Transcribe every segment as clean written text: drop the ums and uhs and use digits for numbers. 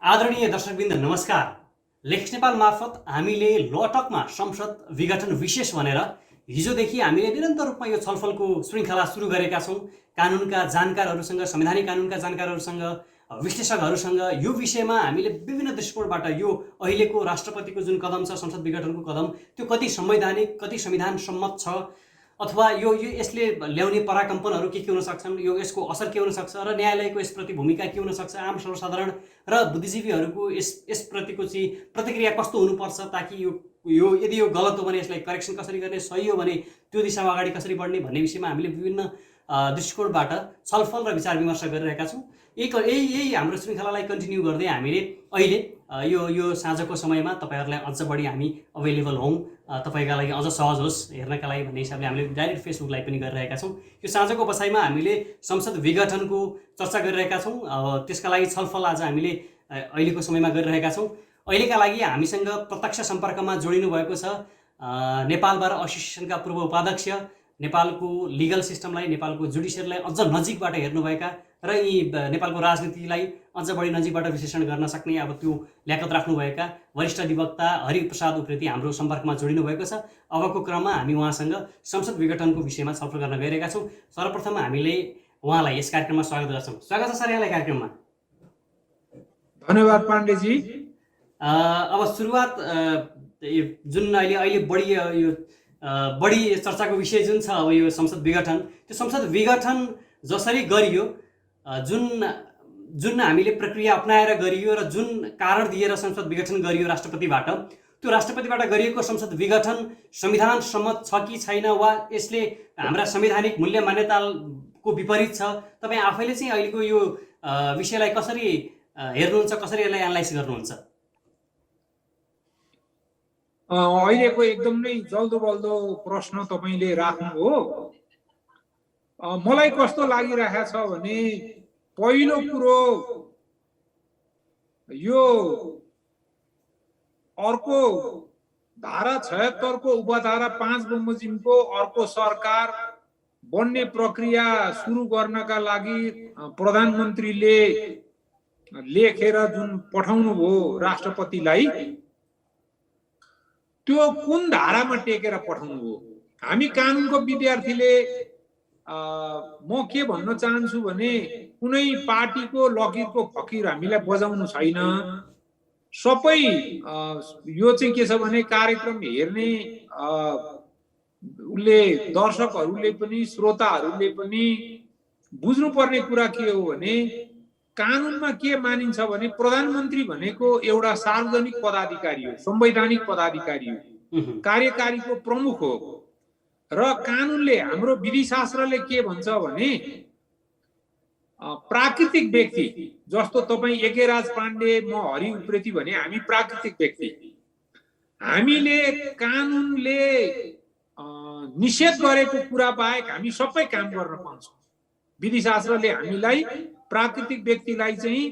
आदरणीय दर्शकवृन्द नमस्कार। लेख्स नेपाल मार्फत हामीले लटकमा संसद विघटन विशेष भनेर हिजोदेखि हामीले निरन्तर रूपमा यो छलफलको श्रृङ्खला सुरु गरेका छौँ। कानुनका जानकारहरूसँग, संवैधानिक कानुनका जानकारहरूसँग, विश्लेषकहरूसँग यो विषयमा हामीले विभिन्न दृष्टिकोणबाट यो अहिलेको राष्ट्रपतिको जुन कदम छ, संसद विघटनको कदम, त्यो कति संवैधानिक, कति संविधान सम्मत छ, अथवा यो यसले ल्याउने पराकम्पनहरू के हुन सक्छन्, यो यसको असर के हुन सक्छ र न्यायालयको यसप्रति भूमिका के हुन सक्छ, आम सर्वसाधारण र बुद्धिजीवीहरूको यसप्रतिको चाहिँ प्रतिक्रिया कस्तो हुनुपर्छ, ताकि यो यदि यो गलत हो भने यसलाई करेक्सन कसरी गर्ने, सही हो भने त्यो दिशामा अगाडि कसरी बढ्ने भन्ने विषयमा हामीले विभिन्न दृष्टिकोणबाट छलफल र विचार विमर्श गरिरहेका छौँ। यही हाम्रो श्रृङ्खलालाई कन्टिन्यू गर्दै हामीले अहिले यो साँझको समयमा तपाईँहरूलाई अझ बढी हामी अभाइलेबल हौँ, तपाईँका लागि अझ सहज होस् हेर्नका लागि भन्ने हिसाबले हामीले डाइरेक्ट फेसबुक लाइभ पनि गरिरहेका छौँ। यो साँझको बसाइमा हामीले संसद विघटनको चर्चा गरिरहेका छौँ। त्यसका लागि छलफल आज हामीले अहिलेको समयमा गरिरहेका छौँ। अहिलेका लागि हामीसँग प्रत्यक्ष सम्पर्कमा जोडिनु भएको छ नेपाल बार एसोसिएसनका पूर्व उपाध्यक्ष, नेपालको लिगल सिस्टमलाई, नेपालको जुडिसियरीलाई अझ नजिकबाट हेर्नुभएका र यी नेपालको राजनीतिलाई अझ बढी नजिकबाट विश्लेषण गर्न सक्ने अब त्यो ल्याकत राख्नुभएका वरिष्ठ अधिवक्ता हरिप्रसाद उप्रेती हाम्रो सम्पर्कमा जोडिनु भएको छ। अबको क्रममा हामी उहाँसँग संसद विघटनको विषयमा छलफल गर्न गइरहेका छौँ। सर्वप्रथम हामीले उहाँलाई यस कार्यक्रममा स्वागत गर्छौँ। स्वागत छ सर यहाँलाई कार्यक्रममा। धन्यवाद पाण्डेजी। अब सुरुवात जुन अहिले बढी चर्चाको विषय जुन छ अब यो संसद विघटन, त्यो संसद विघटन जसरी गरियो, जुन हामीले प्रक्रिया अपनाएर गरियो र जुन कारण दिएर संसद विघटन गरियो राष्ट्रपतिबाट, त्यो राष्ट्रपतिबाट गरिएको संसद विघटन संविधान सम्मत छ कि छैन, वा यसले हाम्रा संवैधानिक मूल्य मान्यताको विपरीत छ? तपाईँ आफैले चाहिँ अहिलेको यो विषयलाई कसरी हेर्नुहुन्छ, कसरी यसलाई एनालाइज गर्नुहुन्छ? अहिलेको एकदम नै जल्दो बल्दो प्रश्न तपाईँले राख्नु हो। मलाई कस्तो लागिरहेको छ भने, पहिलो कुरो यो अर्को धारा 76 को उपधारा 5 बमोजिमको अर्को सरकार बन्ने प्रक्रिया सुरु गर्नका लागि प्रधानमन्त्रीले लेखेर जुन पठाउनु भयो राष्ट्रपतिलाई, त्यो कुन धारामा टेकेर पठाउनु हो? हामी कानुनको विद्यार्थीले म के भन्न चाहन्छु भने, कुनै पार्टीको लकिरको फकिर हामीलाई बजाउनु छैन। सबै यो चाहिँ के छ भने, कार्यक्रम हेर्ने उसले, दर्शकहरूले पनि, श्रोताहरूले पनि बुझ्नुपर्ने कुरा के हो भने, कानुनमा के मानिन्छ भने प्रधानमन्त्री भनेको एउटा सार्वजनिक पदाधिकारी हो, संवैधानिक पदाधिकारी हो, कार्यकारीको प्रमुख हो। र कानुनले, हाम्रो विधिशास्त्रले के भन्छ भने, प्राकृतिक व्यक्ति जस्तो तपाईँ एकेराज पाण्डे, म हरि उप्रेती भने हामी प्राकृतिक व्यक्ति, हामीले कानुनले निषेध गरेको कुरा बाहेक हामी सबै काम गर्न पाउँछौँ। विधिशास्त्रले हामीलाई प्राकृतिक व्यक्तिलाई चाहिँ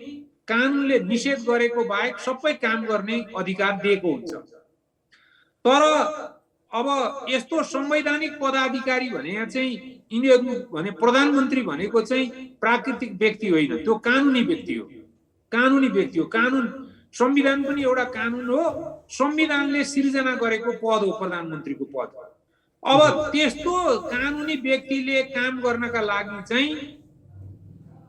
कानुनले निषेध गरेको बाहेक सबै काम गर्ने अधिकार दिएको हुन्छ। तर अब यस्तो संवैधानिक पदाधिकारी भने चाहिँ यिनीहरू भने प्रधानमन्त्री भनेको चाहिँ प्राकृतिक व्यक्ति होइन, त्यो कानुनी व्यक्ति हो। कानुनी व्यक्ति हो। कानुन, संविधान पनि एउटा कानुन हो, संविधानले सिर्जना गरेको पद हो प्रधानमन्त्रीको पद। अब त्यस्तो कानुनी व्यक्तिले काम गर्नका लागि चाहिँ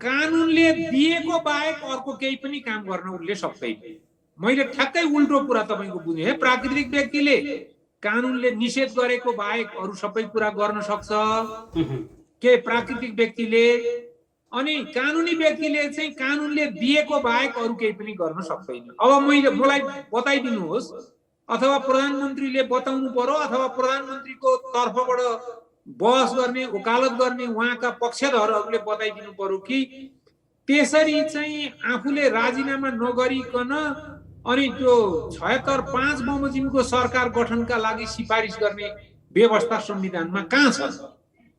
कानुनले दिएको बाहेक अर्को केही पनि काम गर्न उसले सक्दैन। मैले ठ्याक्कै उल्टो कुरा तपाईँको बुझेँ है। प्राकृतिक व्यक्तिले कानुनले निषेध गरेको बाहेक अरू सबै कुरा गर्न सक्छ के प्राकृतिक व्यक्तिले, अनि कानुनी व्यक्तिले चाहिँ कानुनले दिएको बाहेक अरू केही पनि गर्न सक्दैन। अब मलाई बताइदिनुहोस्, अथवा प्रधानमन्त्रीले बताउनु पर्यो, अथवा प्रधानमन्त्रीको तर्फबाट बहस गर्ने, वकालत गर्ने उहाँका पक्षधरहरूले बताइदिनु पर्यो कि त्यसरी चाहिँ आफूले राजीनामा नगरिकन अनि त्यो 76-5 बमोजिमको सरकार गठनका लागि सिफारिस गर्ने व्यवस्था संविधानमा कहाँ छ?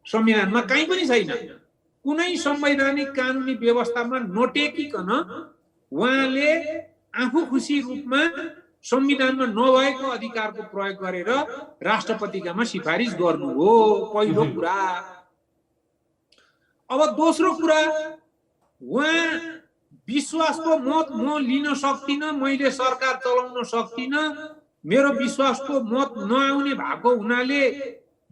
संविधानमा कहीँ पनि छैन। कुनै संवैधानिक कानुनी व्यवस्थामा नटेकिकन उहाँले आफू खुसी रूपमा संविधानमा नभएको अधिकारको प्रयोग गरेर राष्ट्रपतिकामा सिफारिस गर्नु हो, पहिलो कुरा। अब दोस्रो कुरा, उहाँ विश्वासको मत म लिन सक्दिनँ, मैले सरकार चलाउन सक्दिनँ, मेरो विश्वासको मत नआउने भएको हुनाले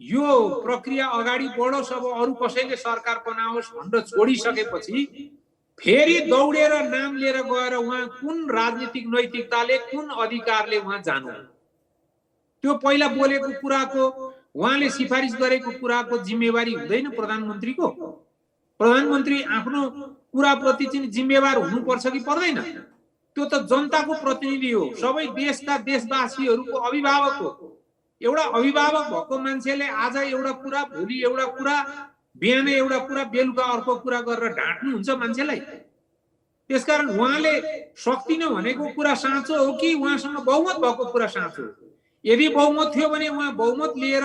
यो प्रक्रिया अगाडि बढोस्, अब अरू कसैले सरकार बनाओस् भनेर छोडिसकेपछि फेरि दौडेर नाम लिएर गएर उहाँ कुन राजनीतिक नैतिकताले, कुन अधिकारले उहाँ जानु? त्यो पहिला बोलेको कुराको, उहाँले सिफारिस गरेको कुराको जिम्मेवारी हुँदैन प्रधानमन्त्रीको? प्रधानमन्त्री आफ्नो कुराप्रति चाहिँ जिम्मेवार हुनुपर्छ कि पर्दैन? त्यो त जनताको प्रतिनिधि हो, सबै देशका देशवासीहरूको अभिभावक हो। एउटा अभिभावक भएको मान्छेले आज एउटा कुरा, भोलि एउटा कुरा, बिहान एउटा कुरा, बेलुका अर्को कुरा गरेर ढाँट्नुहुन्छ मान्छेलाई? त्यसकारण उहाँले सक्दिनँ भनेको कुरा साँचो हो कि उहाँसँग बहुमत भएको कुरा साँचो हो? यदि बहुमत थियो भने उहाँ बहुमत लिएर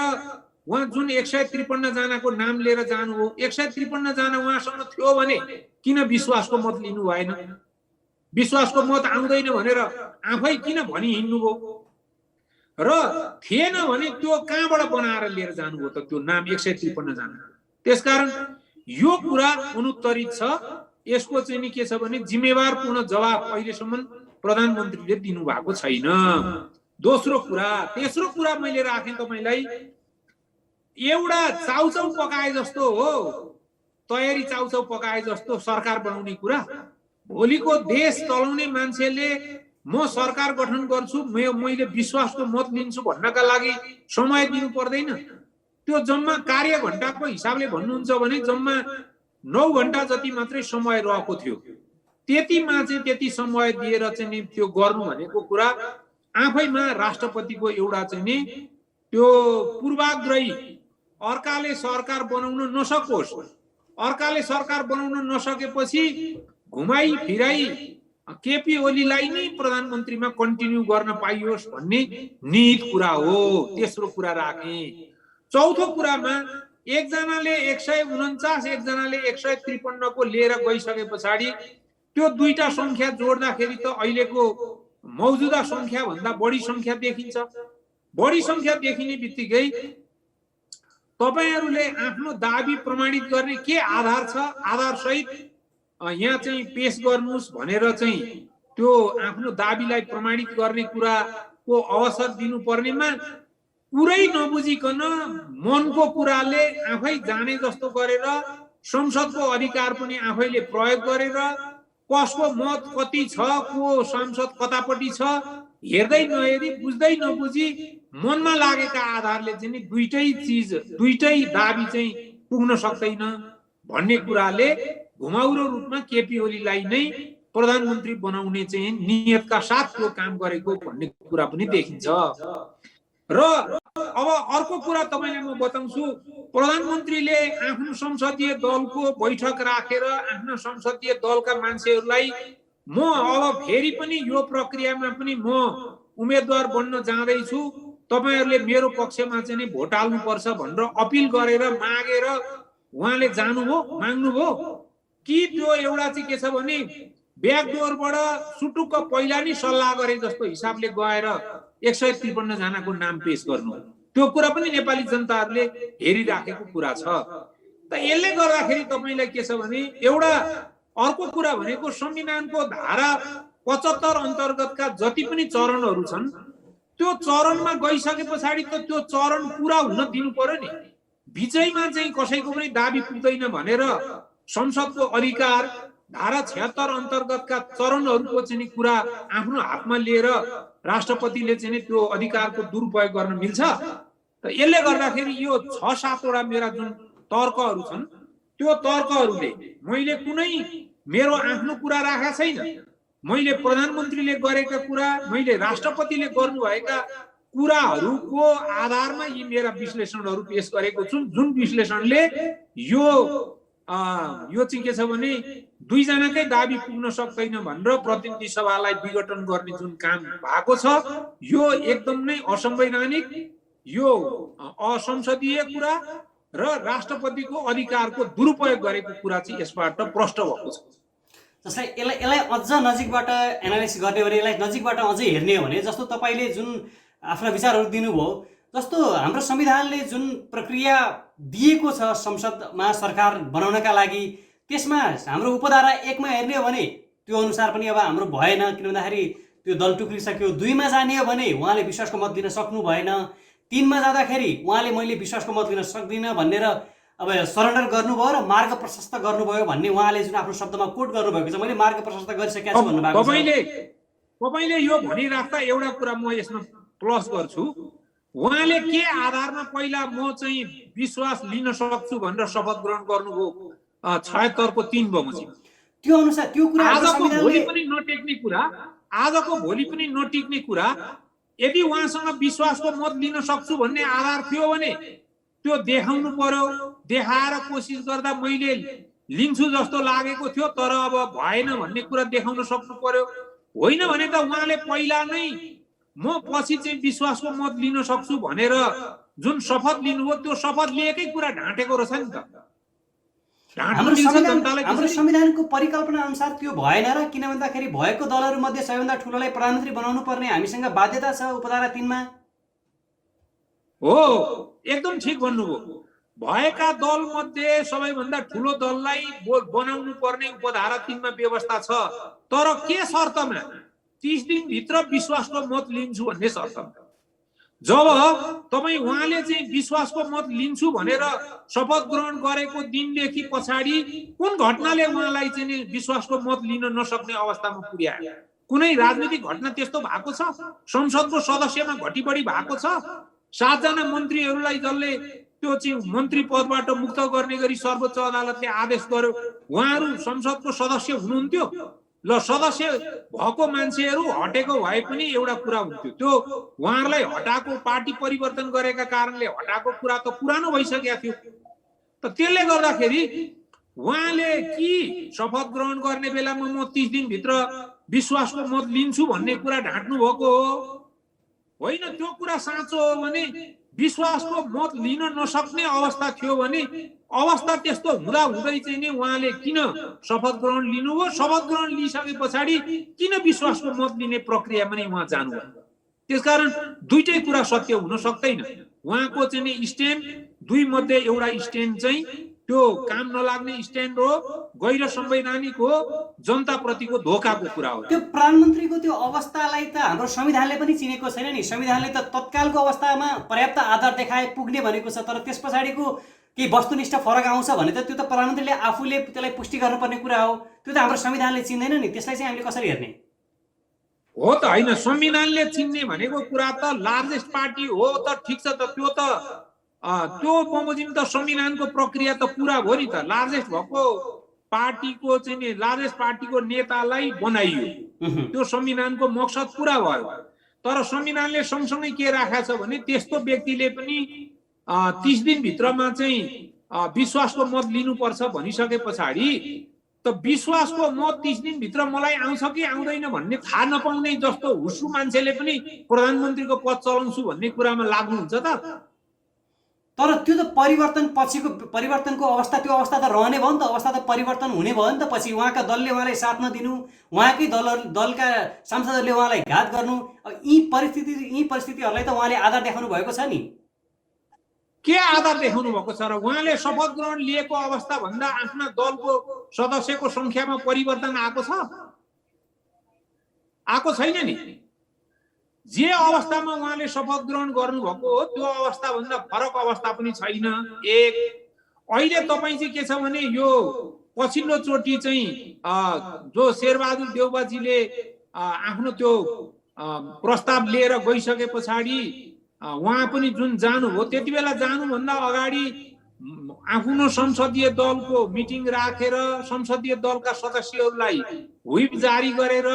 उहाँ जुन 153 जनाको नाम लिएर जानु हो, 153 जना उहाँसँग थियो भने किन विश्वासको मत लिनु भएन? विश्वासको मत आउँदैन भनेर आफै किन भनी हिँड्नुभयो? र थिएन भने त्यो कहाँबाट बनाएर लिएर जानुभयो त त्यो नाम 153 जना? त्यसकारण यो कुरा अनुत्तरित छ। यसको चाहिँ नि के छ भने जिम्मेवारपूर्ण जवाब अहिलेसम्म प्रधानमन्त्रीले दिनुभएको छैन। दोस्रो कुरा, तेस्रो कुरा मैले राखेँ तपाईलाई, एउटा चाउचाउ पकाए जस्तो हो, तयारी चाउचाउ पकाए जस्तो सरकार बनाउने कुरा। भोलिको देश चलाउने मान्छेले म सरकार गठन गर्छु, मैले विश्वासको मत लिन्छु भन्नका लागि समय दिनु पर्दैन? त्यो जम्मा कार्य घण्टाको हिसाबले भन्नुहुन्छ भने जम्मा 9 घण्टा जति मात्रै समय रहेको थियो। त्यतिमा चाहिँ त्यति समय दिएर चाहिँ नि त्यो गर्नु भनेको कुरा आफैमा राष्ट्रपतिको एउटा चाहिँ नि त्यो पूर्वाग्रही, अर्काले सरकार बनाउन नसकोस्, अर्काले सरकार बनाउन नसकेपछि घुमाई फिराई केपी ओलीलाई नै प्रधानमन्त्रीमा कन्टिन्यू गर्न पाइयोस् भन्ने निहित कुरा हो। तेस्रो कुरा राखे। चौथो कुरामा एकजनाले 149, एकजनाले 153 को लिएर गइसके पछाडि त्यो दुईटा संख्या जोड्दाखेरि त अहिलेको मौजुदा संख्या भन्दा बढी संख्या देखिन्छ। बढी संख्या देखिने बित्तिकै तपाईहरुले आफ्नो दाबी प्रमाणित गर्ने के आधार छ, आधार सहित यहाँ चाहिँ पेश गर्नुस् भनेर चाहिँ त्यो आफ्नो दाबीलाई प्रमाणित गर्ने कुराको अवसर दिनुपर्नेमा कुरै नबुझिकन मनको कुराले आफै जाने जस्तो गरेर संसदको अधिकार पनि आफैले प्रयोग गरेर कसको मत कति छ, को सांसद कतापट्टि छ हेर्दै नहेरी, बुझ्दै नबुझी मनमा लागेका आधारले चाहिँ दुईटै चीज, दुईटै दाबी चाहिँ पुग्न सक्दैन भन्ने कुराले घुमाउरो रूपमा केपी ओलीलाई नै प्रधानमन्त्री बनाउने चाहिँ नियतका साथ त्यो काम गरेको भन्ने कुरा पनि देखिन्छ। र अब अर्को कुरा तपाईलाई म बताउँछु, प्रधानमन्त्रीले आफ्नो संसदीय दलको बैठक राखेर आफ्नो संसदीय दलका मान्छेहरूलाई म अब फेरि पनि यो प्रक्रियामा पनि म उम्मेदवार बन्न जाँदैछु, तपाईहरुले मेरो पक्षमा चाहिँ नि भोट हाल्नु पर्छ भनेर अपिल गरेर मागेर उहाँले जानुभयो, माग्नुभयो कि त्यो एउटा चाहिँ के छ भने ब्याकडोरबाट सुटुक्क पहिला नै सल्लाह गरे जस्तो हिसाबले गएर 153 जनाको नाम पेश गर्नु? त्यो कुरा पनि नेपाली जनताहरूले हेरिराखेको कुरा छ। त यसले गर्दाखेरि तपाईलाई के छ भने एउटा अर्को कुरा भनेको संविधानको धारा 75 अन्तर्गतका जति पनि चरणहरू छन् त्यो चरणमा गइसके पछाडि त त्यो चरण पूरा हुन दिनु पर्यो नि। बिचैमा चाहिँ कसैको पनि दाबी पुग्दैन भनेर संसदको अधिकार धारा 76 अन्तर्गतका चरणहरूको चाहिँ कुरा आफ्नो हातमा लिएर राष्ट्रपतिले चाहिँ त्यो अधिकारको दुरुपयोग गर्न मिल्छ? त यसले गर्दाखेरि यो 6-7 वटा मेरा जुन तर्कहरू छन् त्यो तर्कहरूले मैले कुनै मेरो आफ्नो कुरा राखेको छैन। मैले प्रधानमन्त्रीले गरेका कुरा, मैले राष्ट्रपतिले गर्नुभएका कुराहरूको आधारमा यी मेरा विश्लेषणहरू पेश गरेको छु, जुन विश्लेषणले यो चाहिँ के छ भने दुईजनाकै दाबी पुग्न सक्दैन भनेर प्रतिनिधि सभालाई विघटन गर्ने जुन काम भएको छ यो एकदम नै असंवैधानिक, यो असंसदीय कुरा र राष्ट्रपतिको अधिकारको दुरुपयोग गरेको कुरा चाहिँ यसबाट प्रष्ट भएको छ। जसलाई यसलाई अझ नजिकबाट एनालाइसिस गर्ने भने, यसलाई नजिकबाट अझै हेर्ने हो भने जस्तो तपाईले जुन आफ्ना विचारहरू दिनुभयो, जस्तो हाम्रो संविधानले जुन प्रक्रिया दिएको छ संसदमा सरकार बनाउनका लागि, त्यसमा हाम्रो उपधारा 1 मा हेर्ने हो भने त्यो अनुसार पनि अब हाम्रो भएन, किन भन्दाखेरि त्यो दल टुक्रिसक्यो। 2 मा जाने हो भने उहाँले विश्वासको मत दिन सक्नु भएन। 3 मा जाँदाखेरि उहाँले मैले विश्वासको मत दिन सक्दिनँ भनेर अब सरेन्डर गर्नुभयो र मार्ग प्रशस्त गर्नुभयो भन्ने उहाँले जुन आफ्नो शब्दमा कोट गर्नुभएको छ, मैले मार्ग प्रशस्त गरिसकेको छु भन्नुभएको छ। तपाईले यो भनिराख्दा एउटा कुरा म यसमा प्लस गर्छु। उहाँले के आधारमा पहिला म चाहिँ विश्वास लिन सक्छु भनेर शपथ ग्रहण गर्नुभयो 76 को 3 बमोजिम। त्यो अनुसार त्यो कुरा आजको भोलि पनि नटिक्ने कुरा यदि उहाँसँग विश्वासको मत लिन सक्छु भन्ने आधार थियो भने त्यो देखाउनु पर्यो। देखाएर कोसिस गर्दा मैले लिन्छु जस्तो लागेको थियो तर अब भएन भन्ने कुरा देखाउन सक्नु पर्यो। होइन भने त उहाँले पहिला नै म पछि चाहिँ विश्वासको मत लिन सक्छु भनेर जुन शपथ लिनुभयो त्यो शपथ लिएकै कुरा ढाँटेको रहेछ नि त। हाम्रो संविधानको परिकल्पना अनुसार त्यो भएन र, किन भन्दाखेरि भएको दलहरू मध्ये सबैभन्दा ठुलोलाई प्रधानमन्त्री बनाउनु पर्ने हामीसँग बाध्यता छ उपधारा 3 मा। हो, एकदम ठिक भन्नुभयो। भएका दल मध्ये सबैभन्दा ठुलो दललाई बनाउनु पर्ने उपधारा 3 मा व्यवस्था छ। तर के शर्तमा? 30 दिन भित्र विश्वासको मत लिन्छु भन्ने शर्तमा। जब तपाई उहाँले चाहिँ विश्वासको मत लिन्छु भनेर शपथ ग्रहण गरेको दिनदेखि पछाडि कुन घटनाले उहाँलाई चाहिँ विश्वासको मत लिन नसक्ने अवस्थामा पुर्यायो? कुनै राजनीतिक घटना त्यस्तो भएको छ? संसदको सदस्यमा घटीबढी भएको छ? 7 जना मन्त्रीहरूलाई जसले त्यो चाहिँ मन्त्री पदबाट मुक्त गर्ने गरी सर्वोच्च अदालतले आदेश गर्यो, उहाँहरू संसदको सदस्य हुनुहुन्थ्यो। ल, सदस्य भएको मान्छेहरू हटेको भए पनि एउटा कुरा हुन्थ्यो, त्यो उहाँहरूलाई हटाएको पार्टी परिवर्तन गरेका कारणले हटाएको कुरा त पुरानो भइसकेको थियो। त त्यसले गर्दाखेरि उहाँले कि शपथ ग्रहण गर्ने बेलामा म 30 दिन भित्र विश्वासको मत लिन्छु भन्ने कुरा ढाँट्नु भएको हो? होइन, त्यो कुरा साँचो हो भने विश्वासको मत लिन नसक्ने अवस्था थियो भने अवस्था त्यस्तो हुँदा हुँदै चाहिँ नि उहाँले किन शपथ ग्रहण लिनुभयो? शपथ ग्रहण लिइसके पछाडि किन विश्वासको मत लिने प्रक्रियामा नै उहाँ जानुभयो? त्यसकारण दुईटै कुरा सत्य हुन सक्दैन। उहाँको चाहिँ नि स्ट्यान्ड 2 मध्ये एउटा स्ट्यान्ड चाहिँ त्यो काम नलाग्ने स्ट्यान्ड हो, गैर संवैधानिक हो, जनताप्रतिको धोकाको कुरा हो। त्यो प्रधानमन्त्रीको त्यो अवस्थालाई त हाम्रो संविधानले पनि चिनेको छैन नि। संविधानले त तत्कालको अवस्थामा पर्याप्त आधार देखाए पुग्ने भनेको छ, तर त्यस पछाडिको केही वस्तुनिष्ठ फरक आउँछ भने त त्यो त प्रधानमन्त्रीले आफूले त्यसलाई पुष्टि गर्नुपर्ने कुरा हो। त्यो त हाम्रो संविधानले चिन्दैन नि। त्यसलाई चाहिँ हामीले कसरी हेर्ने हो? त होइन, संविधानले चिन्ने भनेको कुरा त लार्जेस्ट पार्टी हो त ठिक छ त, त्यो बमोजिम त संविधानको प्रक्रिया त पुरा हो नि त। लार्जेस्ट भएको पार्टीको चाहिँ नि लार्जेस्ट पार्टीको नेतालाई बनाइयो, त्यो संविधानको मकसद पुरा भयो। तर संविधानले सँगसँगै के राखेको छ भने त्यस्तो व्यक्तिले पनि 30 दिन भित्रमा चाहिँ विश्वासको मत लिनुपर्छ भनिसके पछाडि त विश्वासको मत 30 दिन भित्र मलाई आउँछ कि आउँदैन भन्ने थाहा नपाउने जस्तो हुसु मान्छेले पनि प्रधानमन्त्रीको पद चलाउँछु भन्ने कुरामा लाग्नुहुन्छ त? तर त्यो त परिवर्तनको अवस्था, त्यो अवस्था त रहने भयो नि त। अवस्था त परिवर्तन हुने भयो नि त। पछि उहाँका दलले उहाँलाई साथ नदिनु, उहाँकै दलका सांसदहरूले उहाँलाई घात गर्नु, यी परिस्थितिहरूलाई त उहाँले आधार देखाउनु भएको छ नि। के आधार देखाउनु भएको छ र? उहाँले शपथ ग्रहण लिएको अवस्था भन्दा आफ्ना दलको सदस्यको संख्यामा परिवर्तन आएको छ? आएको छैन नि। जे अवस्थामा उहाँले शपथ ग्रहण गर्नुभएको हो त्यो अवस्था भन्दा फरक अवस्था पनि छैन। एक, अहिले तपाईँ चाहिँ के छ भने यो पछिल्लो चोटि चाहिँ जो शेरबहादुर देउबाजीले आफ्नो त्यो प्रस्ताव लिएर गइसके पछाडि उहाँ पनि जुन जानुभयो, त्यति बेला जानुभन्दा अगाडि आफ्नो संसदीय दलको मिटिङ राखेर संसदीय दलका सदस्यहरूलाई व्हिप जारी गरेर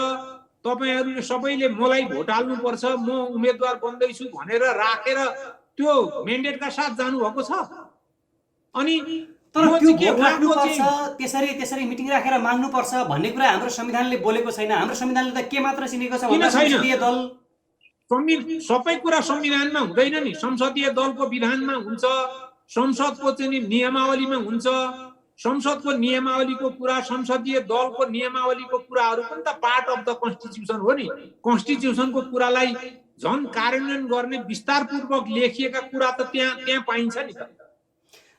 तपाईहरुले सबैले मलाई भोट हाल्नुपर्छ, म उम्मेदवार बन्दैछु भनेर राखेर त्यो मेन्डेटका साथ जानु भएको छ। अनि तर त्यो भोट राख्नुपर्छ, त्यसरी मिटिङ राखेर माग्नुपर्छ भन्ने कुरा हाम्रो संविधानले बोलेको छैन। हाम्रो संविधानले त के मात्र चिनेको छ भन्दा संसदीय दल सबै कुरा संविधानमा हुँदैन नि। संसदीय दलको विधानमा हुन्छ, संसदको चाहिँ नियमावलीमा हुन्छ। संसदको नियमावलीको कुरा, संसदीय दलको नियमावलीको कुराहरू पनि त पार्ट अफ द कन्स्टिट्युसन हो नि। कन्स्टिट्युसनको कुरालाई झन् कार्यान्वयन गर्ने विस्तारपूर्वक लेखिएका कुरा त त्यहाँ पाइन्छ नि त।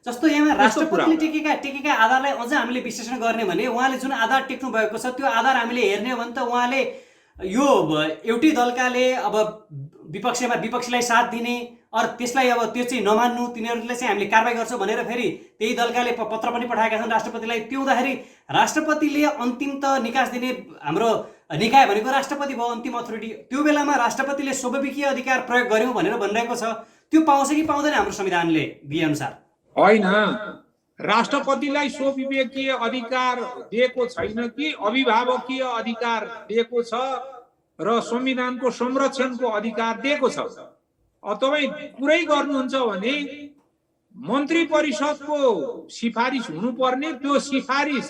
जस्तो यहाँ यस्तो कुरा राष्ट्रपतिले हो। टेकेका आधारलाई अझ हामीले विश्लेषण गर्ने भने उहाँले जुन आधार टेक्नु भएको छ त्यो आधार हामीले हेर्ने हो भने त उहाँले यो एउटै दलकाले अब विपक्षीलाई साथ दिने अरू त्यसलाई अब त्यो चाहिँ नमान्नु तिनीहरूले चाहिँ हामीले कारबाही गर्छौँ भनेर फेरि त्यही दलकाले पत्र पनि पठाएका छन् राष्ट्रपतिलाई। त्यो हुँदाखेरि राष्ट्रपतिले अन्तिम त निकास दिने हाम्रो निकाय भनेको राष्ट्रपति भयो, अन्तिम अथोरिटी। त्यो बेलामा राष्ट्रपतिले स्वाभाविकीय अधिकार प्रयोग गर्यौँ भनेर भनिरहेको छ। त्यो पाउँछ कि पाउँदैन हाम्रो संविधानले दिए अनुसार? होइन, राष्ट्रपतिलाई स्वविवेकीय अधिकार दिएको छैन कि अभिभावकीय अधिकार दिएको छ र संविधानको संरक्षणको अधिकार दिएको छ। तपाईँ पुरै गर्नुहुन्छ भने मन्त्री परिषदको सिफारिस हुनुपर्ने, त्यो सिफारिस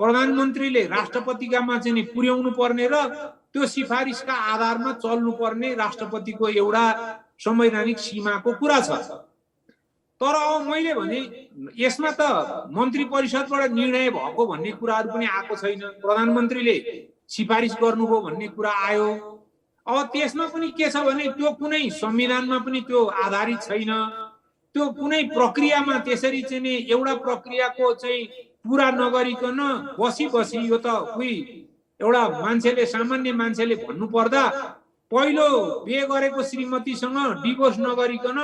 प्रधानमन्त्रीले राष्ट्रपतिकामा चाहिँ पुर्याउनु पर्ने र त्यो सिफारिसका आधारमा चल्नुपर्ने राष्ट्रपतिको एउटा संवैधानिक सीमाको कुरा छ। तर अब मैले भने यसमा त मन्त्री परिषदबाट निर्णय भएको भन्ने कुराहरू पनि आएको छैन। प्रधानमन्त्रीले सिफारिस गर्नुभयो भन्ने कुरा आयो। अब त्यसमा पनि के छ भने त्यो कुनै संविधानमा पनि त्यो आधारित छैन। त्यो कुनै प्रक्रियामा त्यसरी चाहिँ एउटा प्रक्रियाको चाहिँ पुरा नगरिकन बसी यो त कोही एउटा मान्छेले, सामान्य मान्छेले भन्नु पर्दा पहिलो बिहे गरेको श्रीमतीसँग डिभोर्स नगरिकन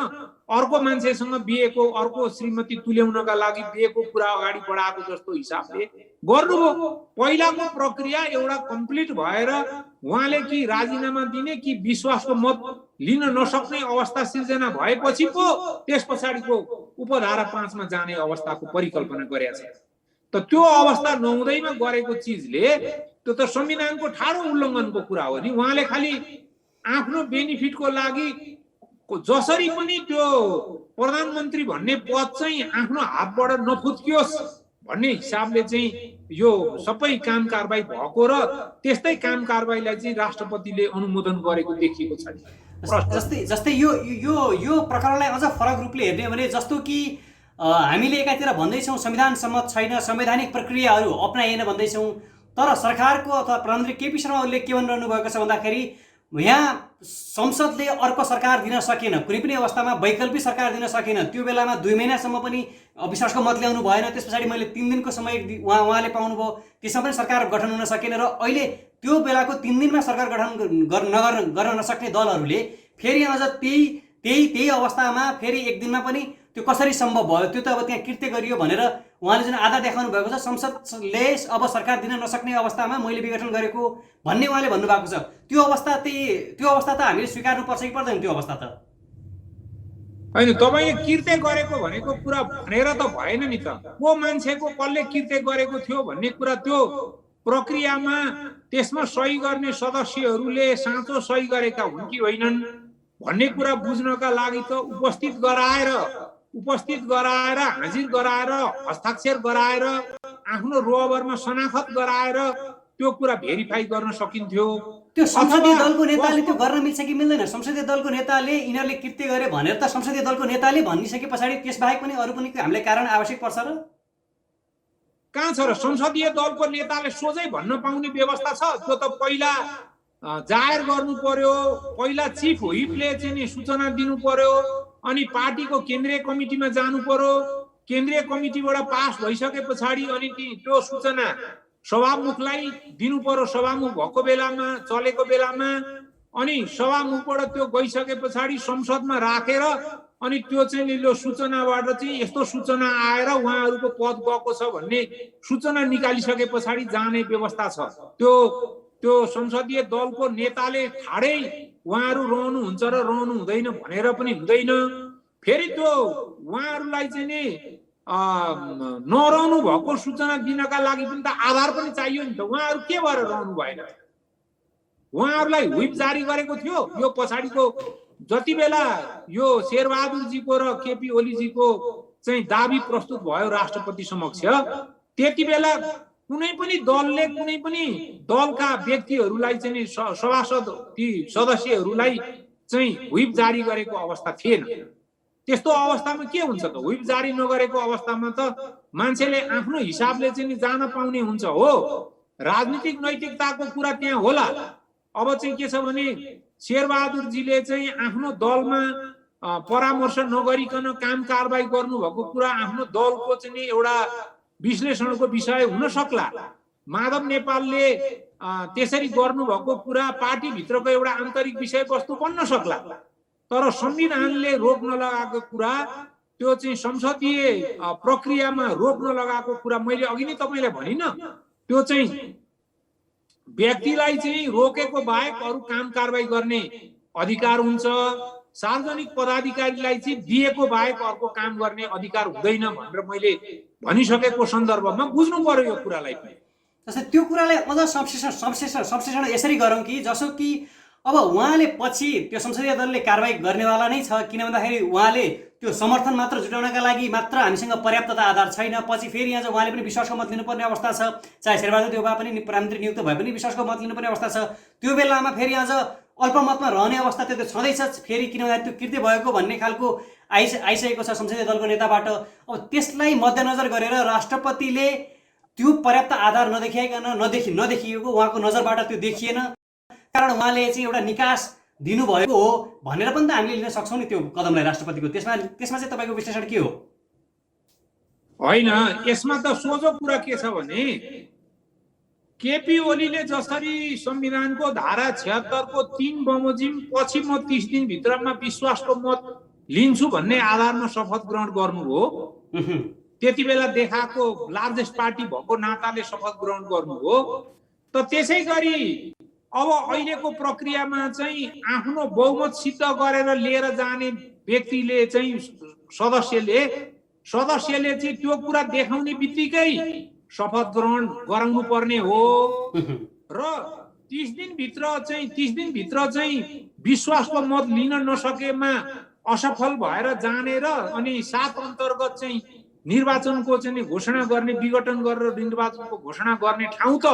अर्को मान्छेसँग बिहेको, अर्को श्रीमती तुल्याउनका लागि बिहेको कुरा अगाडि बढाएको जस्तो हिसाबले गर्नुभयो। पहिलाको प्रक्रिया एउटा कम्प्लिट भएर उहाँले कि राजीनामा दिने कि विश्वासको मत लिन नसक्ने अवस्था सिर्जना भएपछि पो त्यस पछाडिको उपधारा 5 मा जाने अवस्थाको परिकल्पना गरेका छ। त त्यो अवस्था नहुँदैमा गरेको चिजले त्यो त संविधानको ठाडो उल्लङ्घनको कुरा हो नि। उहाँले खालि आफ्नो बेनिफिटको लागि जसरी पनि त्यो प्रधानमन्त्री भन्ने पद चाहिँ आफ्नो हातबाट नफुत्कियोस् भन्ने हिसाबले चाहिँ यो सबै काम कारबाही भएको र त्यस्तै काम कारबाहीलाई चाहिँ राष्ट्रपतिले अनुमोदन गरेको देखिएको छ। जस्तै यो प्रकरणलाई अझ फरक रूपले हेर्ने भने जस्तो कि हामीले एकातिर भन्दैछौँ संविधान सम्मत छैन, संवैधानिक प्रक्रियाहरू अपनाइएन भन्दैछौँ, तर सरकारको अथवा प्रधानमन्त्री केपी शर्मा ओलीले के भनिरहनु भएको छ भन्दाखेरि यहाँ संसदले अर्को सरकार दिन सकेन, कुनै पनि अवस्थामा वैकल्पिक सरकार दिन सकेन। त्यो बेलामा 2 महिनासम्म पनि विश्वासको मत ल्याउनु भएन। त्यस पछाडि मैले 3 दिनको समय उहाँले पाउनुभयो, त्यसमा पनि सरकार गठन हुन सकेन। र अहिले त्यो बेलाको 3 दिनमा सरकार गठन गर्न नसक्ने दलहरूले फेरि अझ त्यही अवस्थामा फेरि 1 दिनमा पनि त्यो कसरी सम्भव भयो? त्यो त अब त्यहाँ कृत्य गरियो भनेर उहाँले जुन आधार देखाउनु भएको छ, संसदले अब सरकार दिन नसक्ने अवस्थामा मैले विघटन गरेको भन्ने उहाँले भन्नुभएको छ। त्यो अवस्था त हामीले स्वीकार्नुपर्छ कि पर्दैन? त्यो अवस्था त होइन, तपाईँले कृत्य गरेको भनेको कुरा भनेर त भएन नि त। को मान्छेको कसले कृत्य गरेको थियो भन्ने कुरा त्यो प्रक्रियामा त्यसमा सही गर्ने सदस्यहरूले साँचो सही गरेका हुन् कि होइनन् भन्ने कुरा बुझ्नका लागि त उपस्थित गराएर हाजिर गराएर हस्ताक्षर गराएर आफ्नो रोबरमा शनाखत गराएर त्यो कुरा भेरिफाई गर्न सकिन्थ्यो। त्यो संसदीय दलको नेताले त्यो गर्न मिल्छ कि मिल्दैन? संसदीय दलको नेताले यिनीहरूले कृत्य गरे भनेर त संसदीय दलको नेताले भनिसके पछाडि त्यसबाहेक पनि अरू पनि हामीलाई कारण आवश्यक पर्छ र? कहाँ छ र? संसदीय दलको नेताले सोझै भन्न पाउने व्यवस्था छ? त्यो त पहिला जाहेर गर्नु पर्यो, पहिला चिफ व्हिपले चाहिँ नि सूचना दिनु पर्यो, अनि पार्टीको केन्द्रीय कमिटीमा जानु पर्यो, केन्द्रीय कमिटीबाट पास भइसके पछाडि अनि त्यो सूचना सभामुखलाई दिनु पर्यो, सभामुख भएको बेलामा, चलेको बेलामा, अनि सभामुखबाट त्यो गइसके पछाडि संसदमा राखेर अनि त्यो चाहिँ यो सूचनाबाट चाहिँ यस्तो सूचना आएर उहाँहरूको पद गएको छ भन्ने सूचना निकालिसके पछाडि जाने व्यवस्था छ। त्यो संसदीय दलको नेताले ठाडै उहाँहरू रहनुहुन्छ र रहनु हुँदैन भनेर पनि हुँदैन। फेरि त्यो उहाँहरूलाई चाहिँ नि नरहनु भएको सूचना दिनका लागि पनि त आधार पनि चाहियो नि त। उहाँहरू के भएर रहनु भएन? उहाँहरूलाई व्हिप जारी गरेको थियो। यो पछाडिको जति बेला यो शेरबहादुरजीको र केपी ओलीजीको चाहिँ दाबी प्रस्तुत भयो राष्ट्रपति समक्ष, त्यति बेला कुनै पनि दलले कुनै पनि दलका व्यक्तिहरूलाई चाहिँ सभासद ती सदस्यहरूलाई चाहिँ व्हिप जारी गरेको अवस्था थिएन। त्यस्तो अवस्थामा के हुन्छ त? व्हिप जारी नगरेको अवस्थामा त मान्छेले आफ्नो हिसाबले चाहिँ जान पाउने हुन्छ। हो, राजनीतिक नैतिकताको कुरा त्यहाँ होला। अब चाहिँ के छ भने शेरबहादुरजीले चाहिँ आफ्नो दलमा परामर्श नगरिकन काम कारबाही गर्नुभएको कुरा आफ्नो दलको चाहिँ नि एउटा विश्लेषणको विषय हुन सक्ला। माधव नेपालले त्यसरी गर्नुभएको कुरा पार्टीभित्रको एउटा आन्तरिक विषयवस्तु बन्न सक्ला। तर संविधानले रोक्न लगाएको कुरा, त्यो चाहिँ संसदीय प्रक्रियामा रोक्न लगाएको कुरा मैले अघि नै तपाईँलाई भनिन, त्यो चाहिँ व्यक्तिलाई चाहिँ रोकेको बाहेक अरू काम कारबाही गर्ने अधिकार हुन्छ। सार्वजनिक पदाधिकारीलाई चाहिँ दिएको बाहेक अर्को काम गर्ने अधिकार हुँदैन भनेर मैले भनिसकेको सन्दर्भमा बुझ्नु पर्यो यो कुरालाई पनि। जस्तै त्यो कुरालाई अझ संश्लेषण यसरी गरौँ कि जसो कि अब उहाँले पछि त्यो संसदीय दलले कारबाही गर्नेवाला नै छ, किन भन्दाखेरि उहाँले त्यो समर्थन मात्र जुटाउनका लागि मात्र हामीसँग पर्याप्तता आधार छैन। पछि फेरि यहाँ चाहिँ उहाँले पनि विश्वासको मत लिनुपर्ने अवस्था छ, चाहे शेरबहादुर देउबा पनि प्रधानमन्त्री नियुक्त भए पनि विश्वासको मत लिनुपर्ने अवस्था छ। त्यो बेलामा फेरि आज अल्पमतमा रहने अवस्था त्यो छँदैछ फेरि, किन भन्दाखेरि त्यो कृत्य भएको भन्ने खालको आइसकेको छ संसदीय दलको नेताबाट। अब त्यसलाई मध्यनजर गरेर राष्ट्रपतिले त्यो पर्याप्त आधार नदेखिएको उहाँको नजरबाट त्यो देखिएन, कारण उहाँले चाहिँ एउटा निकास दिनुभएको हो भनेर पनि त हामीले लिन सक्छौँ नि त्यो कदमलाई राष्ट्रपतिको। त्यसमा चाहिँ तपाईँको विश्लेषण के हो? होइन, यसमा त सोझो कुरा के छ भने केपी ओलीले जसरी संविधानको धारा 76 को 3 बमोजिम पछि म 30 दिन भित्रमा विश्वासको मत लिन्छु भन्ने आधारमा शपथ ग्रहण गर्नुभयो। त्यति बेला देखाएको लार्जेस्ट पार्टी भएको नाताले शपथ ग्रहण गर्नुभयो। त त्यसै गरी अब अहिलेको प्रक्रियामा चाहिँ आफ्नो बहुमत सिद्ध गरेर लिएर जाने व्यक्तिले चाहिँ सदस्यले चाहिँ त्यो कुरा देखाउने बित्तिकै शपथ ग्रहण गराउनु पर्ने हो र 30 दिनभित्र चाहिँ विश्वासको मत लिन नसकेमा असफल भएर जाने र अनि 7 अन्तर्गत चाहिँ निर्वाचनको चाहिँ घोषणा गर्ने, विघटन गरेर निर्वाचनको घोषणा गर्ने ठाउँ त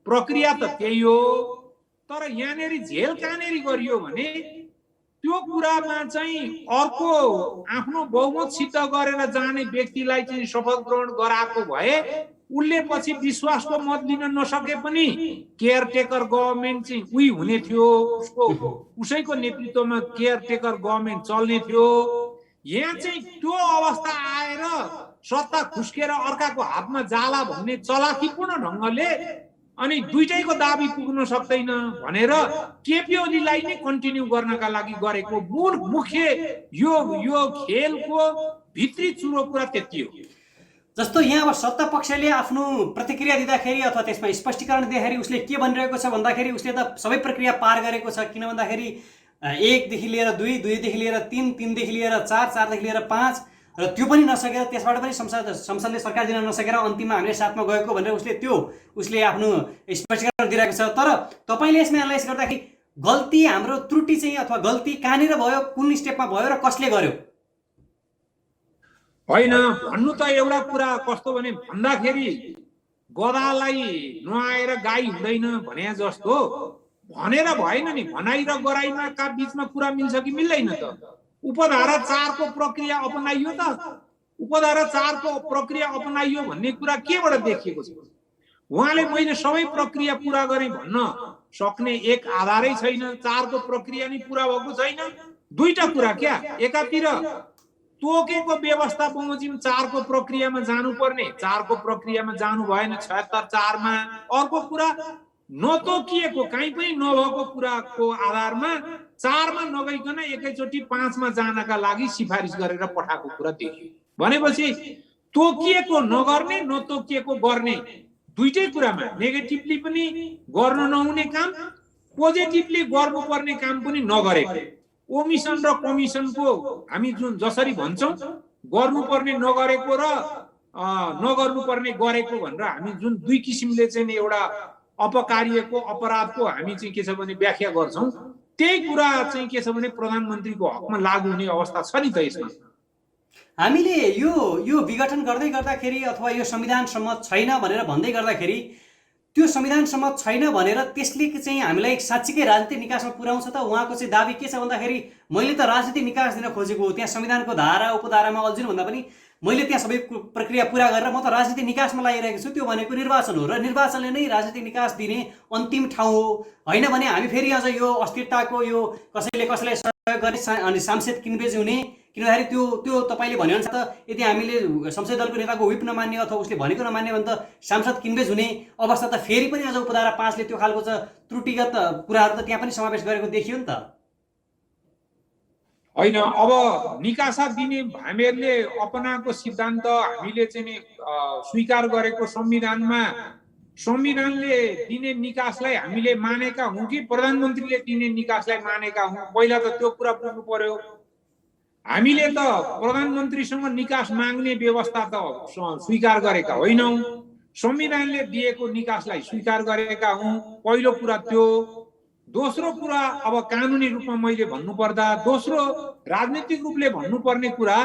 प्रक्रिया त त्यही हो। तर यहाँनेर झेल कहाँनेर गरियो भने त्यो कुरामा चाहिँ अर्को आफ्नो बहुमत सिद्ध गरेर जाने व्यक्तिलाई चाहिँ शपथ ग्रहण गराएको भए उसले पछि विश्वासको मत लिन नसके पनि केयरटेकर गभर्मेन्ट चाहिँ उही हुने थियो, उसैको नेतृत्वमा केयरटेकर गभर्मेन्ट चल्ने थियो। यहाँ चाहिँ त्यो अवस्था आएर सत्ता खुस्केर अर्काको हातमा जाला भन्ने चलाखीपूर्ण ढङ्गले अनि दुईटैको दाबी पुग्न सक्दैन भनेर केपी ओलीलाई नै कन्टिन्यू गर्नका लागि गरेको मुख्य यो खेलको भित्री चुरो कुरा त्यति हो। जस्तो यहाँ अब सत्ता पक्षले आफ्नो प्रतिक्रिया दिँदाखेरि अथवा त्यसमा स्पष्टीकरण दिँदाखेरि उसले के भनिरहेको छ भन्दाखेरि उसले त सबै प्रक्रिया पार गरेको छ। किन भन्दाखेरि 1 देखि लिएर 2, 2 देखि लिएर 3, 3 देखि लिएर 4, 4 देखि लिएर 5 र त्यो पनि नसकेर त्यसबाट पनि संसदले सरकार दिन नसकेर अन्तिममा हामीले 7 मा गएको भनेर उसले आफ्नो स्पष्टीकरण दिइरहेको छ। तर तपाईले यसमा एनालाइज गर्दाखेरि गल्ती हाम्रो त्रुटि चाहिँ अथवा गल्ती कहाँनिर भयो, कुन स्टेपमा भयो र कसले गर्यो? होइन, भन्नु त एउटा कुरा कस्तो भने भन्दाखेरि गधालाई नुहाएर गाई हुँदैन भने जस्तो भनेर भएन नि। भनाइ र गराइमा का बीचमा कुरा मिल्छ कि मिल्दैन त? उपधारा 4 को प्रक्रिया अपनाइयो त? उपधारा 4 को प्रक्रिया अपनाइयो भन्ने कुरा केबाट देखिएको छ? उहाँले मैले सबै प्रक्रिया पूरा गरेँ भन्न सक्ने एक आधारै छैन। 4 को प्रक्रिया नै पूरा भएको छैन। दुईटा कुरा क्या, एकातिर तोकेको व्यवस्था बमोजिम 4 को प्रक्रियामा जानुपर्ने, 4 को प्रक्रियामा जानु भएन 76-4 मा। अर्को कुरा नतोकिएको कहीँ पनि नभएको कुराको आधारमा 4 मा नगइकन एकैचोटि 5 मा जानका लागि सिफारिस गरेर पठाएको कुरा देखियो। भनेपछि तोकिएको नगर्ने, नतोकिएको गर्ने, दुईटै कुरामा नेगेटिभली पनि गर्न नहुने काम, पोजिटिभली गर्नुपर्ने काम पनि नगरेको। ओमिसन र कमिसनको हामी जुन जसरी भन्छौं गर्नुपर्ने नगरेको र नगर्नुपर्ने गरेको भनेर हामी जुन दुई किसिमले चाहिँ एउटा अपकार्यको अपराधको हामी चाहिँ के छ भने व्याख्या गर्छौं, त्यही कुरा चाहिँ के छ भने प्रधानमन्त्रीको हकमा लागू हुने अवस्था छ नि त। यसमा हामीले यो विघटन गर्दै गर्दाखेरि अथवा यो संविधान सम्मत छैन भनेर भन्दै गर्दाखेरि त्यो संविधान सम्मत छैन भनेर त्यसले चाहिँ हामीलाई साच्चीकै राजनीतिक निकासमा पुर्याउँछ त? उहाँको चाहिँ दाबी के छ भन्दाखेरि मैले त राजनीतिक निकास दिन खोजेको हो, त्यहाँ संविधानको धारा उपधारामा अल्झिनु भन्दा पनि मैले त्यहाँ सबै प्रक्रिया पूरा गरेर म त राजनीतिक निकासमा लागिरहेको छु। त्यो भनेको निर्वाचन हो र निर्वाचनले नै राजनीतिक निकास दिने अन्तिम ठाउँ हो। होइन भने हामी फेरि अझ यो अस्थिरताको यो कसैले कसैलाई प्रयोग गर्ने अनि सांसद किनबेच हुने, किनभने त्यो तपाईँले भनेअनुसार त यदि हामीले संसदीय दलको नेताको व्हिप नमान्ने अथवा उसले भनेको नमान्ने भने त सांसद किनबेच हुने अवस्था त फेरि पनि अझ उपधारा 5 ले त्यो खालको त्रुटिगत कुराहरू त त्यहाँ पनि समावेश गरेको देखियो नि त। होइन, अब निकासा दिने हामीहरूले अपनाएको सिद्धान्त हामीले चाहिँ नि स्वीकार गरेको संविधानले दिने निकासलाई हामीले मानेका हौं कि प्रधानमन्त्रीले दिने निकासलाई मानेका हौं? पहिला त त्यो कुरा बुझ्नु पर्यो। हामीले त प्रधानमन्त्रीसँग निकास माग्ने व्यवस्था त स्वीकार गरेका होइनौं, संविधानले दिएको निकासलाई स्वीकार गरेका हौं। पहिलो कुरा त्यो। दोस्रो कुरा, अब कानुनी रूपमा मैले भन्नुपर्दा दोस्रो राजनीतिक रूपले भन्नुपर्ने कुरा,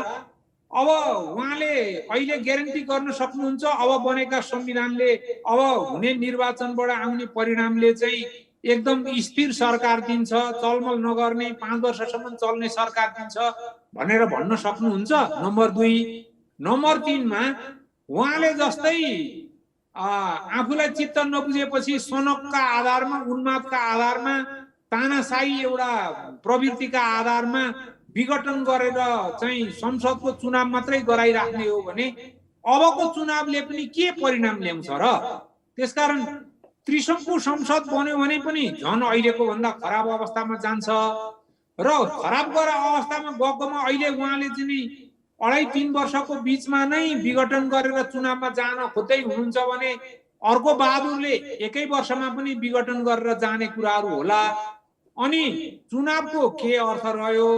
अब उहाँले अहिले ग्यारेन्टी गर्न सक्नुहुन्छ अब बनेका संविधानले अब हुने निर्वाचनबाट आउने परिणामले चाहिँ एकदम स्थिर सरकार दिन्छ, चलमल नगर्ने 5 वर्षसम्म चल्ने सरकार दिन्छ भनेर भन्न सक्नुहुन्छ? नम्बर 2। नम्बर 3 मा उहाँले जस्तै आफूलाई चित्त नबुझेपछि सनकका आधारमा, उन्मादका आधारमा, तानाशाही एउटा प्रवृत्तिका आधारमा विघटन गरेर चाहिँ संसदको चुनाव मात्रै गराइराख्ने हो भने अबको चुनावले पनि के परिणाम ल्याउँछ र? त्यसकारण त्रिशंकु संसद बन्यो भने पनि झन् अहिलेको भन्दा खराब अवस्थामा जान्छ र खराब अवस्थामा गएकोमा अहिले उहाँले चाहिँ 2.5-3 वर्षको बीचमा नै विघटन गरेर चुनावमा जान खोज्दै हुनुहुन्छ भने अर्को बहादुरले 1 वर्षमा पनि विघटन गरेर जाने कुराहरू होला। अनि चुनावको के अर्थ रह्यो?